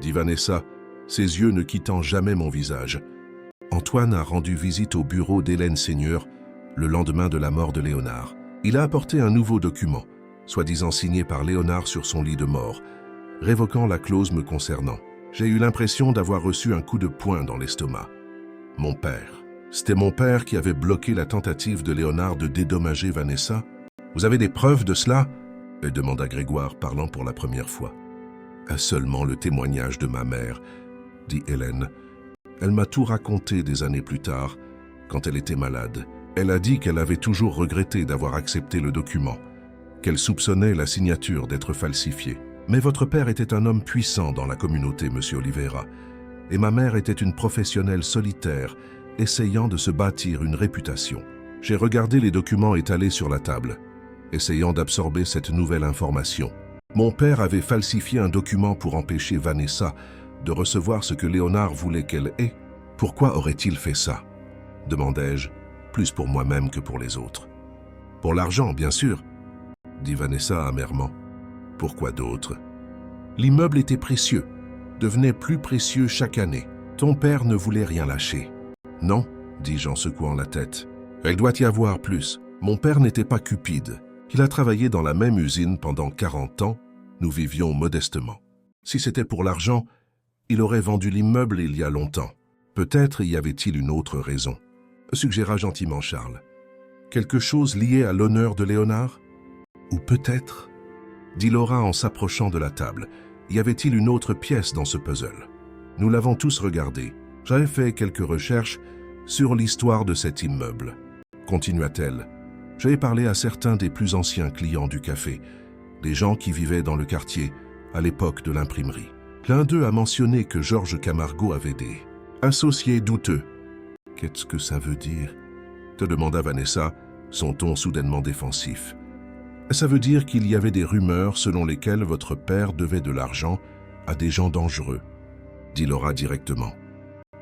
Dit Vanessa, ses yeux ne quittant jamais mon visage. Antoine a rendu visite au bureau d'Hélène Seigneur le lendemain de la mort de Léonard. Il a apporté un nouveau document, soi-disant signé par Léonard sur son lit de mort, révoquant la clause me concernant. J'ai eu l'impression d'avoir reçu un coup de poing dans l'estomac. Mon père. C'était mon père qui avait bloqué la tentative de Léonard de dédommager Vanessa. Vous avez des preuves de cela? Demanda Grégoire, parlant pour la première fois. Seulement le témoignage de ma mère, dit Hélène. Elle m'a tout raconté des années plus tard, quand elle était malade. Elle a dit qu'elle avait toujours regretté d'avoir accepté le document, qu'elle soupçonnait la signature d'être falsifiée. Mais votre père était un homme puissant dans la communauté, monsieur Oliveira, et ma mère était une professionnelle solitaire, essayant de se bâtir une réputation. J'ai regardé les documents étalés sur la table, essayant d'absorber cette nouvelle information. Mon père avait falsifié un document pour empêcher Vanessa de recevoir ce que Léonard voulait qu'elle ait. Pourquoi aurait-il fait ça? Demandai-je, plus pour moi-même que pour les autres. Pour l'argent, bien sûr, dit Vanessa amèrement. Pourquoi d'autre? L'immeuble était précieux, devenait plus précieux chaque année. Ton père ne voulait rien lâcher. Non, dis-je en secouant la tête. Il doit y avoir plus. Mon père n'était pas cupide. Il a travaillé dans la même usine pendant 40 ans. Nous vivions modestement. Si c'était pour l'argent, il aurait vendu l'immeuble il y a longtemps. Peut-être y avait-il une autre raison, suggéra gentiment Charles. Quelque chose lié à l'honneur de Léonard? Ou peut-être, dit Laura en s'approchant de la table, y avait-il une autre pièce dans ce puzzle? Nous l'avons tous regardé. J'avais fait quelques recherches sur l'histoire de cet immeuble. Continua-t-elle. J'avais parlé à certains des plus anciens clients du café, des gens qui vivaient dans le quartier à l'époque de l'imprimerie. L'un d'eux a mentionné que Georges Camargo avait des associés douteux. Qu'est-ce que ça veut dire? Te demanda Vanessa, son ton soudainement défensif. Ça veut dire qu'il y avait des rumeurs selon lesquelles votre père devait de l'argent à des gens dangereux, dit Laura directement,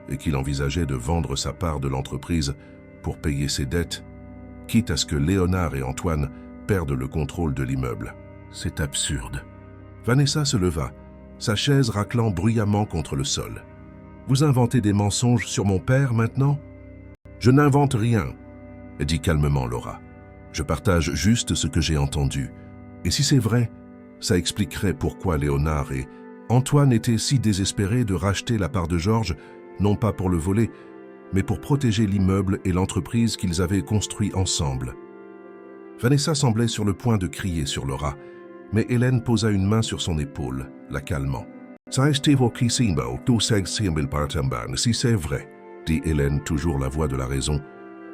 et qu'il envisageait de vendre sa part de l'entreprise pour payer ses dettes, quitte à ce que Léonard et Antoine perdent le contrôle de l'immeuble. C'est absurde. Vanessa se leva, sa chaise raclant bruyamment contre le sol. Vous inventez des mensonges sur mon père maintenant? Je n'invente rien, dit calmement Laura. Je partage juste ce que j'ai entendu. Et si c'est vrai, ça expliquerait pourquoi Léonard et Antoine étaient si désespérés de racheter la part de Georges, non pas pour le voler, mais pour protéger l'immeuble et l'entreprise qu'ils avaient construit ensemble. Vanessa semblait sur le point de crier sur Laura, mais Hélène posa une main sur son épaule, la calmant. Si c'est vrai, dit Hélène, toujours la voix de la raison,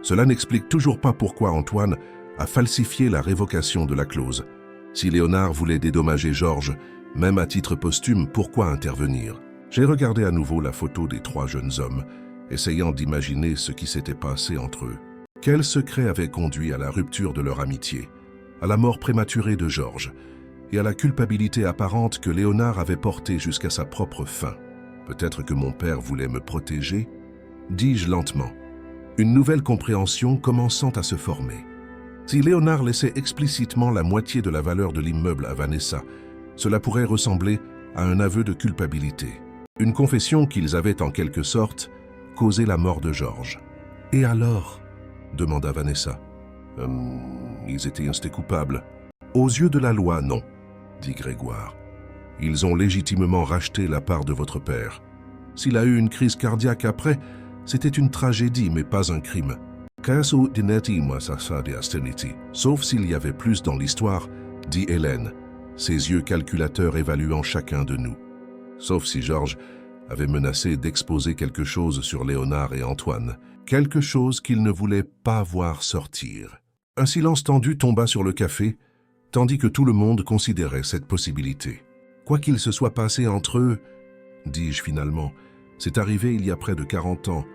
cela n'explique toujours pas pourquoi Antoine a falsifié la révocation de la clause. Si Léonard voulait dédommager Georges, même à titre posthume, pourquoi intervenir? J'ai regardé à nouveau la photo des 3 jeunes hommes, essayant d'imaginer ce qui s'était passé entre eux. Quel secret avait conduit à la rupture de leur amitié, à la mort prématurée de Georges, et à la culpabilité apparente que Léonard avait portée jusqu'à sa propre fin? Peut-être que mon père voulait me protéger, dis-je lentement, une nouvelle compréhension commençant à se former. Si Léonard laissait explicitement la moitié de la valeur de l'immeuble à Vanessa, cela pourrait ressembler à un aveu de culpabilité. Une confession qu'ils avaient en quelque sorte causé la mort de Georges. « Et alors ?» demanda Vanessa. Ils étaient coupables. »« Aux yeux de la loi, non, » dit Grégoire. « Ils ont légitimement racheté la part de votre père. S'il a eu une crise cardiaque après, c'était une tragédie, mais pas un crime. Sauf s'il y avait plus dans l'histoire, dit Hélène, ses yeux calculateurs évaluant chacun de nous. Sauf si Georges avait menacé d'exposer quelque chose sur Léonard et Antoine, quelque chose qu'il ne voulait pas voir sortir. Un silence tendu tomba sur le café, tandis que tout le monde considérait cette possibilité. Quoi qu'il se soit passé entre eux, dis-je finalement, c'est arrivé il y a près de 40 ans.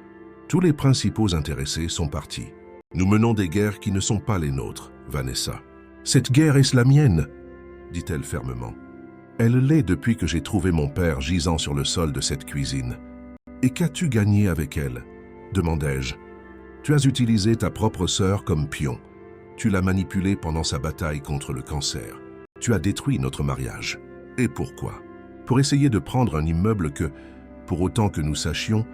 Tous les principaux intéressés sont partis. Nous menons des guerres qui ne sont pas les nôtres, Vanessa. Cette guerre est la mienne, dit-elle fermement. Elle l'est depuis que j'ai trouvé mon père gisant sur le sol de cette cuisine. Et qu'as-tu gagné avec elle? Demandai-je. Tu as utilisé ta propre sœur comme pion. Tu l'as manipulée pendant sa bataille contre le cancer. Tu as détruit notre mariage. Et pourquoi? Pour essayer de prendre un immeuble que, pour autant que nous sachions,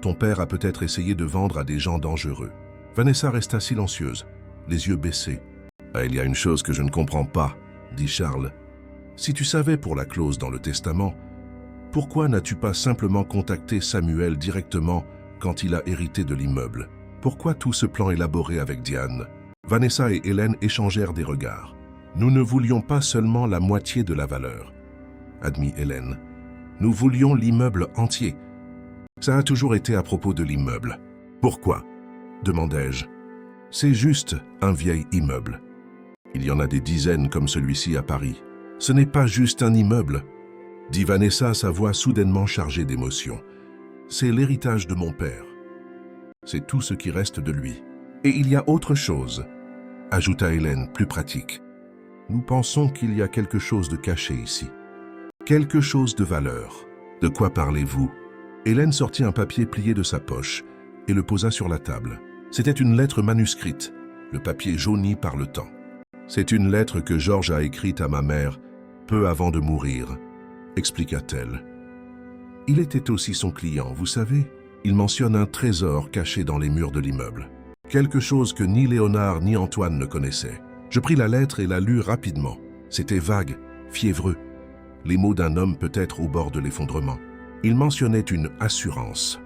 ton père a peut-être essayé de vendre à des gens dangereux. Vanessa resta silencieuse, les yeux baissés. « Ah, il y a une chose que je ne comprends pas, » dit Charles. « Si tu savais pour la clause dans le testament, pourquoi n'as-tu pas simplement contacté Samuel directement quand il a hérité de l'immeuble? Pourquoi tout ce plan élaboré avec Diane ?» Vanessa et Hélène échangèrent des regards. « Nous ne voulions pas seulement la moitié de la valeur, » admit Hélène. « Nous voulions l'immeuble entier. Ça a toujours été à propos de l'immeuble. »« Pourquoi ?» demandai-je. « C'est juste un vieil immeuble. Il y en a des dizaines comme celui-ci à Paris. Ce n'est pas juste un immeuble, » dit Vanessa, sa voix soudainement chargée d'émotion. « C'est l'héritage de mon père. C'est tout ce qui reste de lui. Et il y a autre chose, » ajouta Hélène, plus pratique. « Nous pensons qu'il y a quelque chose de caché ici. Quelque chose de valeur. De quoi parlez-vous » Hélène sortit un papier plié de sa poche et le posa sur la table. C'était une lettre manuscrite, le papier jauni par le temps. « C'est une lettre que Georges a écrite à ma mère peu avant de mourir, » expliqua-t-elle. « Il était aussi son client, vous savez. Il mentionne un trésor caché dans les murs de l'immeuble. Quelque chose que ni Léonard ni Antoine ne connaissaient. Je pris la lettre et la lus rapidement. C'était vague, fiévreux. Les mots d'un homme peut-être au bord de l'effondrement. Il mentionnait une assurance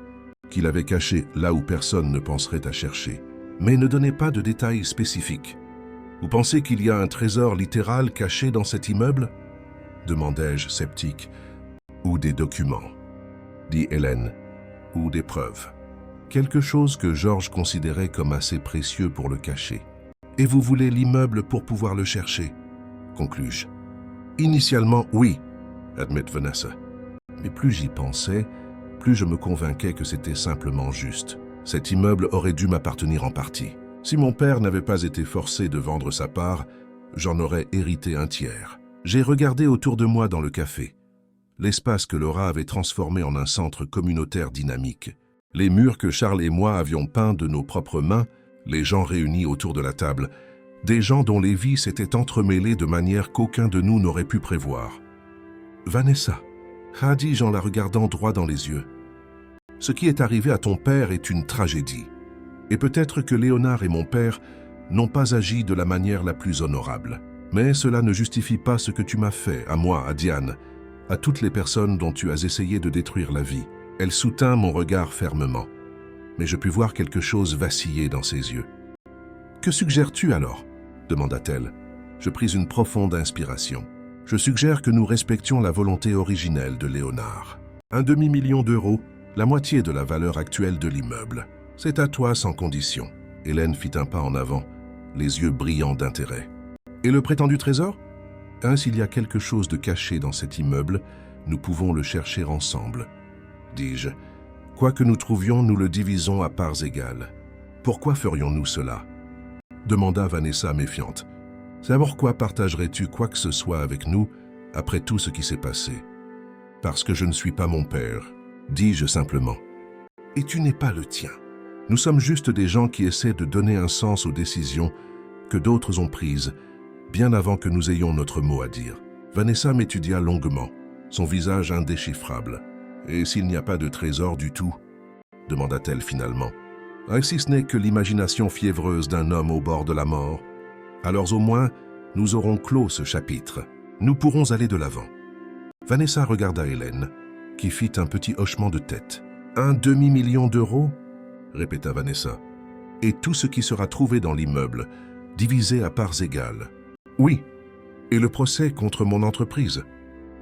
qu'il avait cachée là où personne ne penserait à chercher, mais ne donnait pas de détails spécifiques. « Vous pensez qu'il y a un trésor littéral caché dans cet immeuble ?» demandai-je sceptique. « Ou des documents, » dit Hélène, « ou des preuves. Quelque chose que Georges considérait comme assez précieux pour le cacher. Et vous voulez l'immeuble pour pouvoir le chercher, conclus-je. Initialement, oui, admet Vanessa. Mais plus j'y pensais, plus je me convainquais que c'était simplement juste. Cet immeuble aurait dû m'appartenir en partie. Si mon père n'avait pas été forcé de vendre sa part, j'en aurais hérité un tiers. J'ai regardé autour de moi dans le café. L'espace que Laura avait transformé en un centre communautaire dynamique. Les murs que Charles et moi avions peints de nos propres mains, les gens réunis autour de la table, des gens dont les vies s'étaient entremêlées de manière qu'aucun de nous n'aurait pu prévoir. « Vanessa », dis-je en la regardant droit dans les yeux, « ce qui est arrivé à ton père est une tragédie. Et peut-être que Léonard et mon père n'ont pas agi de la manière la plus honorable. Mais cela ne justifie pas ce que tu m'as fait, à moi, à Diane, à toutes les personnes dont tu as essayé de détruire la vie. » Elle soutint mon regard fermement, mais je pus voir quelque chose vaciller dans ses yeux. « Que suggères-tu alors » demanda-t-elle. Je pris une profonde inspiration. « Je suggère que nous respections la volonté originelle de Léonard. 1 demi-million d'euros, la moitié de la valeur actuelle de l'immeuble. C'est à toi sans condition. » Hélène fit un pas en avant, les yeux brillants d'intérêt. « Et le prétendu trésor ? S'il y a quelque chose de caché dans cet immeuble, nous pouvons le chercher ensemble. » dis-je. « Quoi que nous trouvions, nous le divisons à parts égales. Pourquoi ferions-nous cela ?» demanda Vanessa méfiante. « C'est pourquoi partagerais-tu quoi que ce soit avec nous après tout ce qui s'est passé ?»« Parce que je ne suis pas mon père, » dis-je simplement. « Et tu n'es pas le tien. Nous sommes juste des gens qui essaient de donner un sens aux décisions que d'autres ont prises, bien avant que nous ayons notre mot à dire. » Vanessa m'étudia longuement, son visage indéchiffrable. Et s'il n'y a pas de trésor du tout? Demanda-t-elle finalement. Si ce n'est que l'imagination fiévreuse d'un homme au bord de la mort. Alors au moins, nous aurons clos ce chapitre. Nous pourrons aller de l'avant. Vanessa regarda Hélène, qui fit un petit hochement de tête. 1 demi-million d'euros? Répéta Vanessa. Et tout ce qui sera trouvé dans l'immeuble, divisé à parts égales. Oui. Et le procès contre mon entreprise?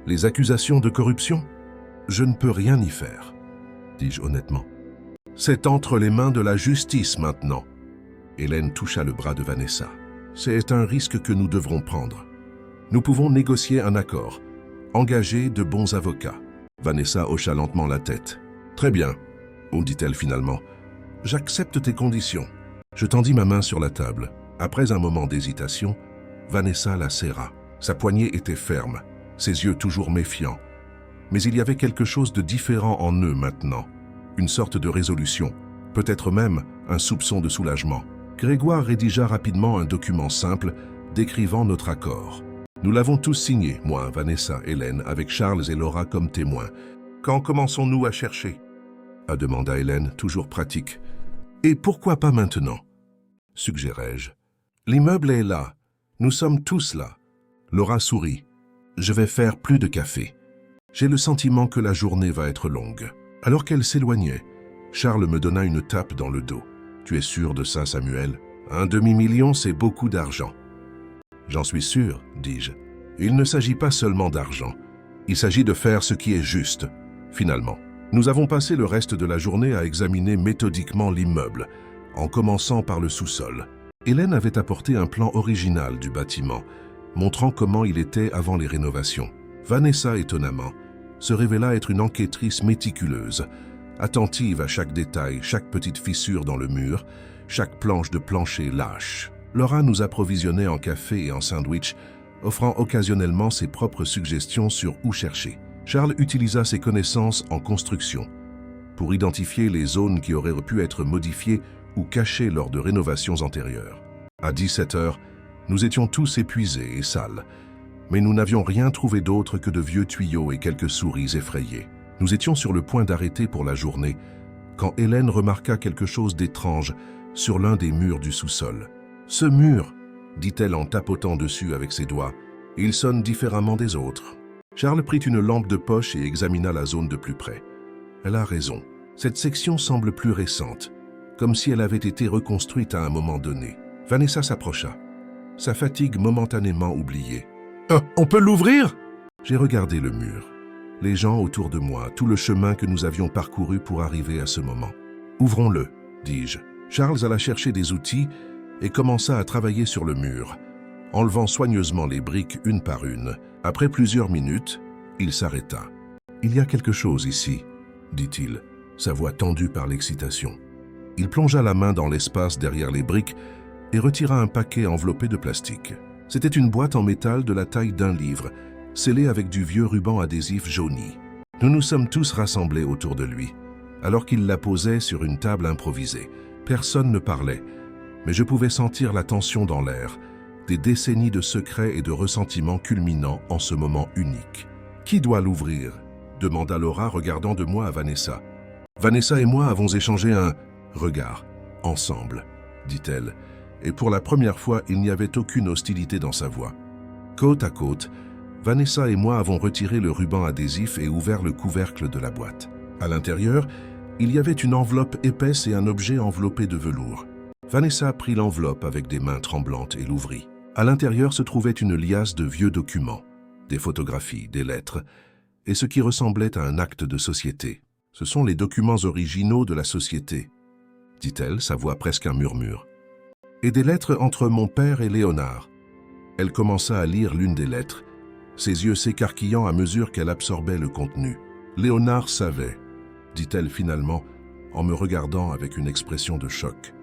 Les accusations de corruption? Je ne peux rien y faire, dis-je honnêtement. C'est entre les mains de la justice maintenant. Hélène toucha le bras de Vanessa. C'est un risque que nous devrons prendre. Nous pouvons négocier un accord, engager de bons avocats. Vanessa hocha lentement la tête. Très bien, dit-elle finalement. J'accepte tes conditions. Je tendis ma main sur la table. Après un moment d'hésitation, Vanessa la serra. Sa poignée était ferme, ses yeux toujours méfiants. Mais il y avait quelque chose de différent en eux maintenant. Une sorte de résolution, peut-être même un soupçon de soulagement. Grégoire rédigea rapidement un document simple décrivant notre accord. Nous l'avons tous signé, moi, Vanessa, Hélène, avec Charles et Laura comme témoins. Quand commençons-nous à chercher? Demanda Hélène, toujours pratique. Et pourquoi pas maintenant? Suggérai-je. L'immeuble est là. Nous sommes tous là. Laura sourit. Je vais faire plus de café. J'ai le sentiment que la journée va être longue. Alors qu'elle s'éloignait, Charles me donna une tape dans le dos. Tu es sûr de ça, Samuel? 1 demi-million, c'est beaucoup d'argent. J'en suis sûr, dis-je. Il ne s'agit pas seulement d'argent. Il s'agit de faire ce qui est juste, finalement. Nous avons passé le reste de la journée à examiner méthodiquement l'immeuble, en commençant par le sous-sol. Hélène avait apporté un plan original du bâtiment, montrant comment il était avant les rénovations. Vanessa, étonnamment, se révéla être une enquêtrice méticuleuse, attentive à chaque détail, chaque petite fissure dans le mur, chaque planche de plancher lâche. Laura nous approvisionnait en café et en sandwich, offrant occasionnellement ses propres suggestions sur où chercher. Charles utilisa ses connaissances en construction pour identifier les zones qui auraient pu être modifiées ou cachées lors de rénovations antérieures. À 17 heures, nous étions tous épuisés et sales, mais nous n'avions rien trouvé d'autre que de vieux tuyaux et quelques souris effrayées. Nous étions sur le point d'arrêter pour la journée, quand Hélène remarqua quelque chose d'étrange sur l'un des murs du sous-sol. « Ce mur, dit-elle en tapotant dessus avec ses doigts, il sonne différemment des autres. » Charles prit une lampe de poche et examina la zone de plus près. Elle a raison. Cette section semble plus récente, comme si elle avait été reconstruite à un moment donné. Vanessa s'approcha, sa fatigue momentanément oubliée. « On peut l'ouvrir ?» J'ai regardé le mur, les gens autour de moi, tout le chemin que nous avions parcouru pour arriver à ce moment. « Ouvrons-le, dis-je. » Charles alla chercher des outils et commença à travailler sur le mur, enlevant soigneusement les briques une par une. Après plusieurs minutes, il s'arrêta. « Il y a quelque chose ici, » dit-il, sa voix tendue par l'excitation. Il plongea la main dans l'espace derrière les briques et retira un paquet enveloppé de plastique. C'était une boîte en métal de la taille d'un livre, scellée avec du vieux ruban adhésif jauni. Nous nous sommes tous rassemblés autour de lui, alors qu'il la posait sur une table improvisée. Personne ne parlait, mais je pouvais sentir la tension dans l'air, des décennies de secrets et de ressentiments culminant en ce moment unique. « Qui doit l'ouvrir ?» demanda Laura, regardant de moi à Vanessa. « Vanessa et moi avons échangé un regard, ensemble, » dit-elle, et pour la première fois, il n'y avait aucune hostilité dans sa voix. Côte à côte, Vanessa et moi avons retiré le ruban adhésif et ouvert le couvercle de la boîte. À l'intérieur, il y avait une enveloppe épaisse et un objet enveloppé de velours. Vanessa prit l'enveloppe avec des mains tremblantes et l'ouvrit. À l'intérieur se trouvait une liasse de vieux documents, des photographies, des lettres, et ce qui ressemblait à un acte de société. « Ce sont les documents originaux de la société, » dit-elle, sa voix presque un murmure. « Et des lettres entre mon père et Léonard. » Elle commença à lire l'une des lettres, ses yeux s'écarquillant à mesure qu'elle absorbait le contenu. « Léonard savait, » dit-elle finalement, en me regardant avec une expression de choc.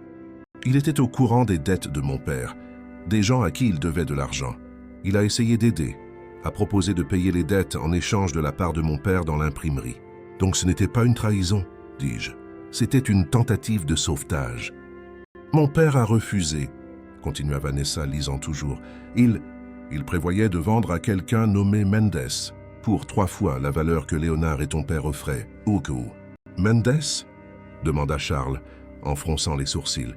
Il était au courant des dettes de mon père, des gens à qui il devait de l'argent. Il a essayé d'aider, a proposé de payer les dettes en échange de la part de mon père dans l'imprimerie. Donc ce n'était pas une trahison, dis-je. C'était une tentative de sauvetage. Mon père a refusé, continua Vanessa lisant toujours. Il prévoyait de vendre à quelqu'un nommé Mendes. pour 3 fois la valeur que Léonard et ton père offraient, au cas où. Mendes? Demanda Charles, en fronçant les sourcils.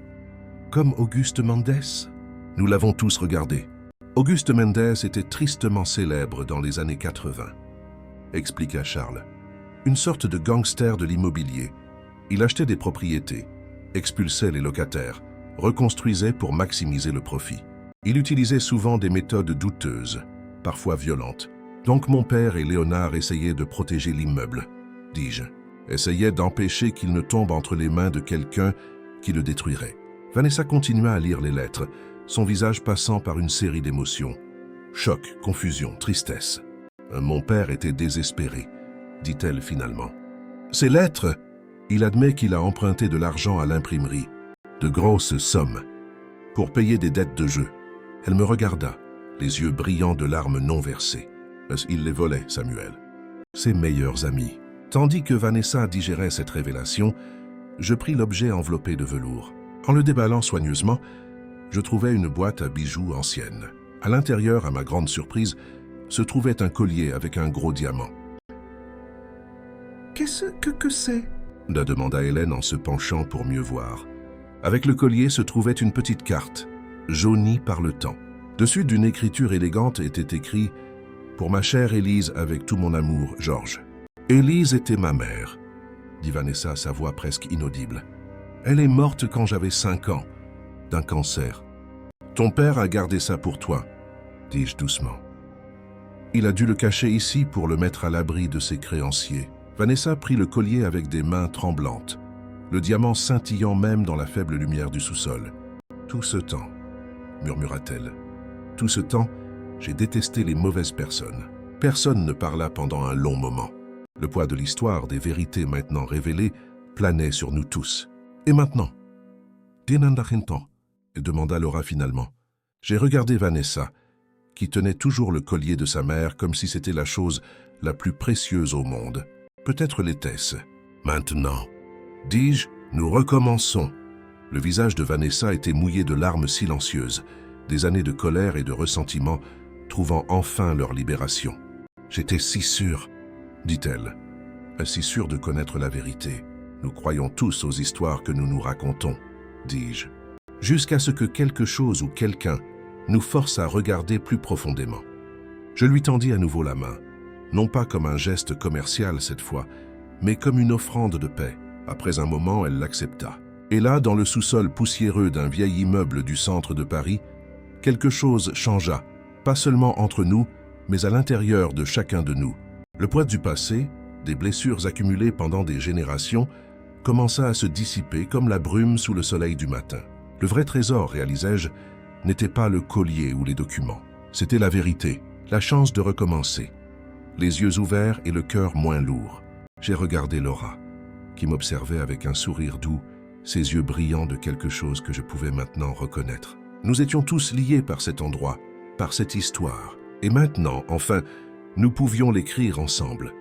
Comme Auguste Mendes? Nous l'avons tous regardé. Auguste Mendes était tristement célèbre dans les années 80, expliqua Charles. Une sorte de gangster de l'immobilier. Il achetait des propriétés, expulsait les locataires, reconstruisait pour maximiser le profit. Il utilisait souvent des méthodes douteuses, parfois violentes. Donc mon père et Léonard essayaient de protéger l'immeuble, dis-je. Essayaient d'empêcher qu'il ne tombe entre les mains de quelqu'un qui le détruirait. Vanessa continua à lire les lettres, son visage passant par une série d'émotions. Choc, confusion, tristesse. Mon père était désespéré, dit-elle finalement. Ces lettres, il admet qu'il a emprunté de l'argent à l'imprimerie, de grosses sommes, pour payer des dettes de jeu. Elle me regarda, les yeux brillants de larmes non versées. Il les volait, Samuel. Ses meilleurs amis. Tandis que Vanessa digérait cette révélation, je pris l'objet enveloppé de velours. En le déballant soigneusement, je trouvai une boîte à bijoux ancienne. À l'intérieur, à ma grande surprise, se trouvait un collier avec un gros diamant. « Qu'est-ce que c'est » demanda Hélène en se penchant pour mieux voir. Avec le collier se trouvait une petite carte, jaunie par le temps. Dessus, d'une écriture élégante, était écrit « Pour ma chère Élise, avec tout mon amour, Georges. » Élise était ma mère, dit Vanessa, sa voix presque inaudible. Elle est morte quand j'avais 5 ans, d'un cancer. Ton père a gardé ça pour toi, dis-je doucement. Il a dû le cacher ici pour le mettre à l'abri de ses créanciers. Vanessa prit le collier avec des mains tremblantes, le diamant scintillant même dans la faible lumière du sous-sol. Tout ce temps, murmura-t-elle, tout ce temps, j'ai détesté les mauvaises personnes. Personne ne parla pendant un long moment. Le poids de l'histoire, des vérités maintenant révélées, planait sur nous tous. Et maintenant? Demanda Laura finalement. J'ai regardé Vanessa, qui tenait toujours le collier de sa mère comme si c'était la chose la plus précieuse au monde. Peut-être l'était-ce. Maintenant, dis-je, nous recommençons. Le visage de Vanessa était mouillé de larmes silencieuses, des années de colère et de ressentiment trouvant enfin leur libération. J'étais si sûre, dit-elle, si sûre de connaître la vérité. Nous croyons tous aux histoires que nous nous racontons, dis-je, jusqu'à ce que quelque chose ou quelqu'un nous force à regarder plus profondément. Je lui tendis à nouveau la main, non pas comme un geste commercial cette fois, mais comme une offrande de paix. Après un moment, elle l'accepta. Et là, dans le sous-sol poussiéreux d'un vieil immeuble du centre de Paris, quelque chose changea, pas seulement entre nous, mais à l'intérieur de chacun de nous. Le poids du passé, des blessures accumulées pendant des générations, commença à se dissiper comme la brume sous le soleil du matin. Le vrai trésor, réalisai-je, n'était pas le collier ou les documents. C'était la vérité, la chance de recommencer. Les yeux ouverts et le cœur moins lourd. J'ai regardé Laura, qui m'observait avec un sourire doux, ses yeux brillants de quelque chose que je pouvais maintenant reconnaître. Nous étions tous liés par cet endroit, par cette histoire. Et maintenant, enfin, nous pouvions l'écrire ensemble.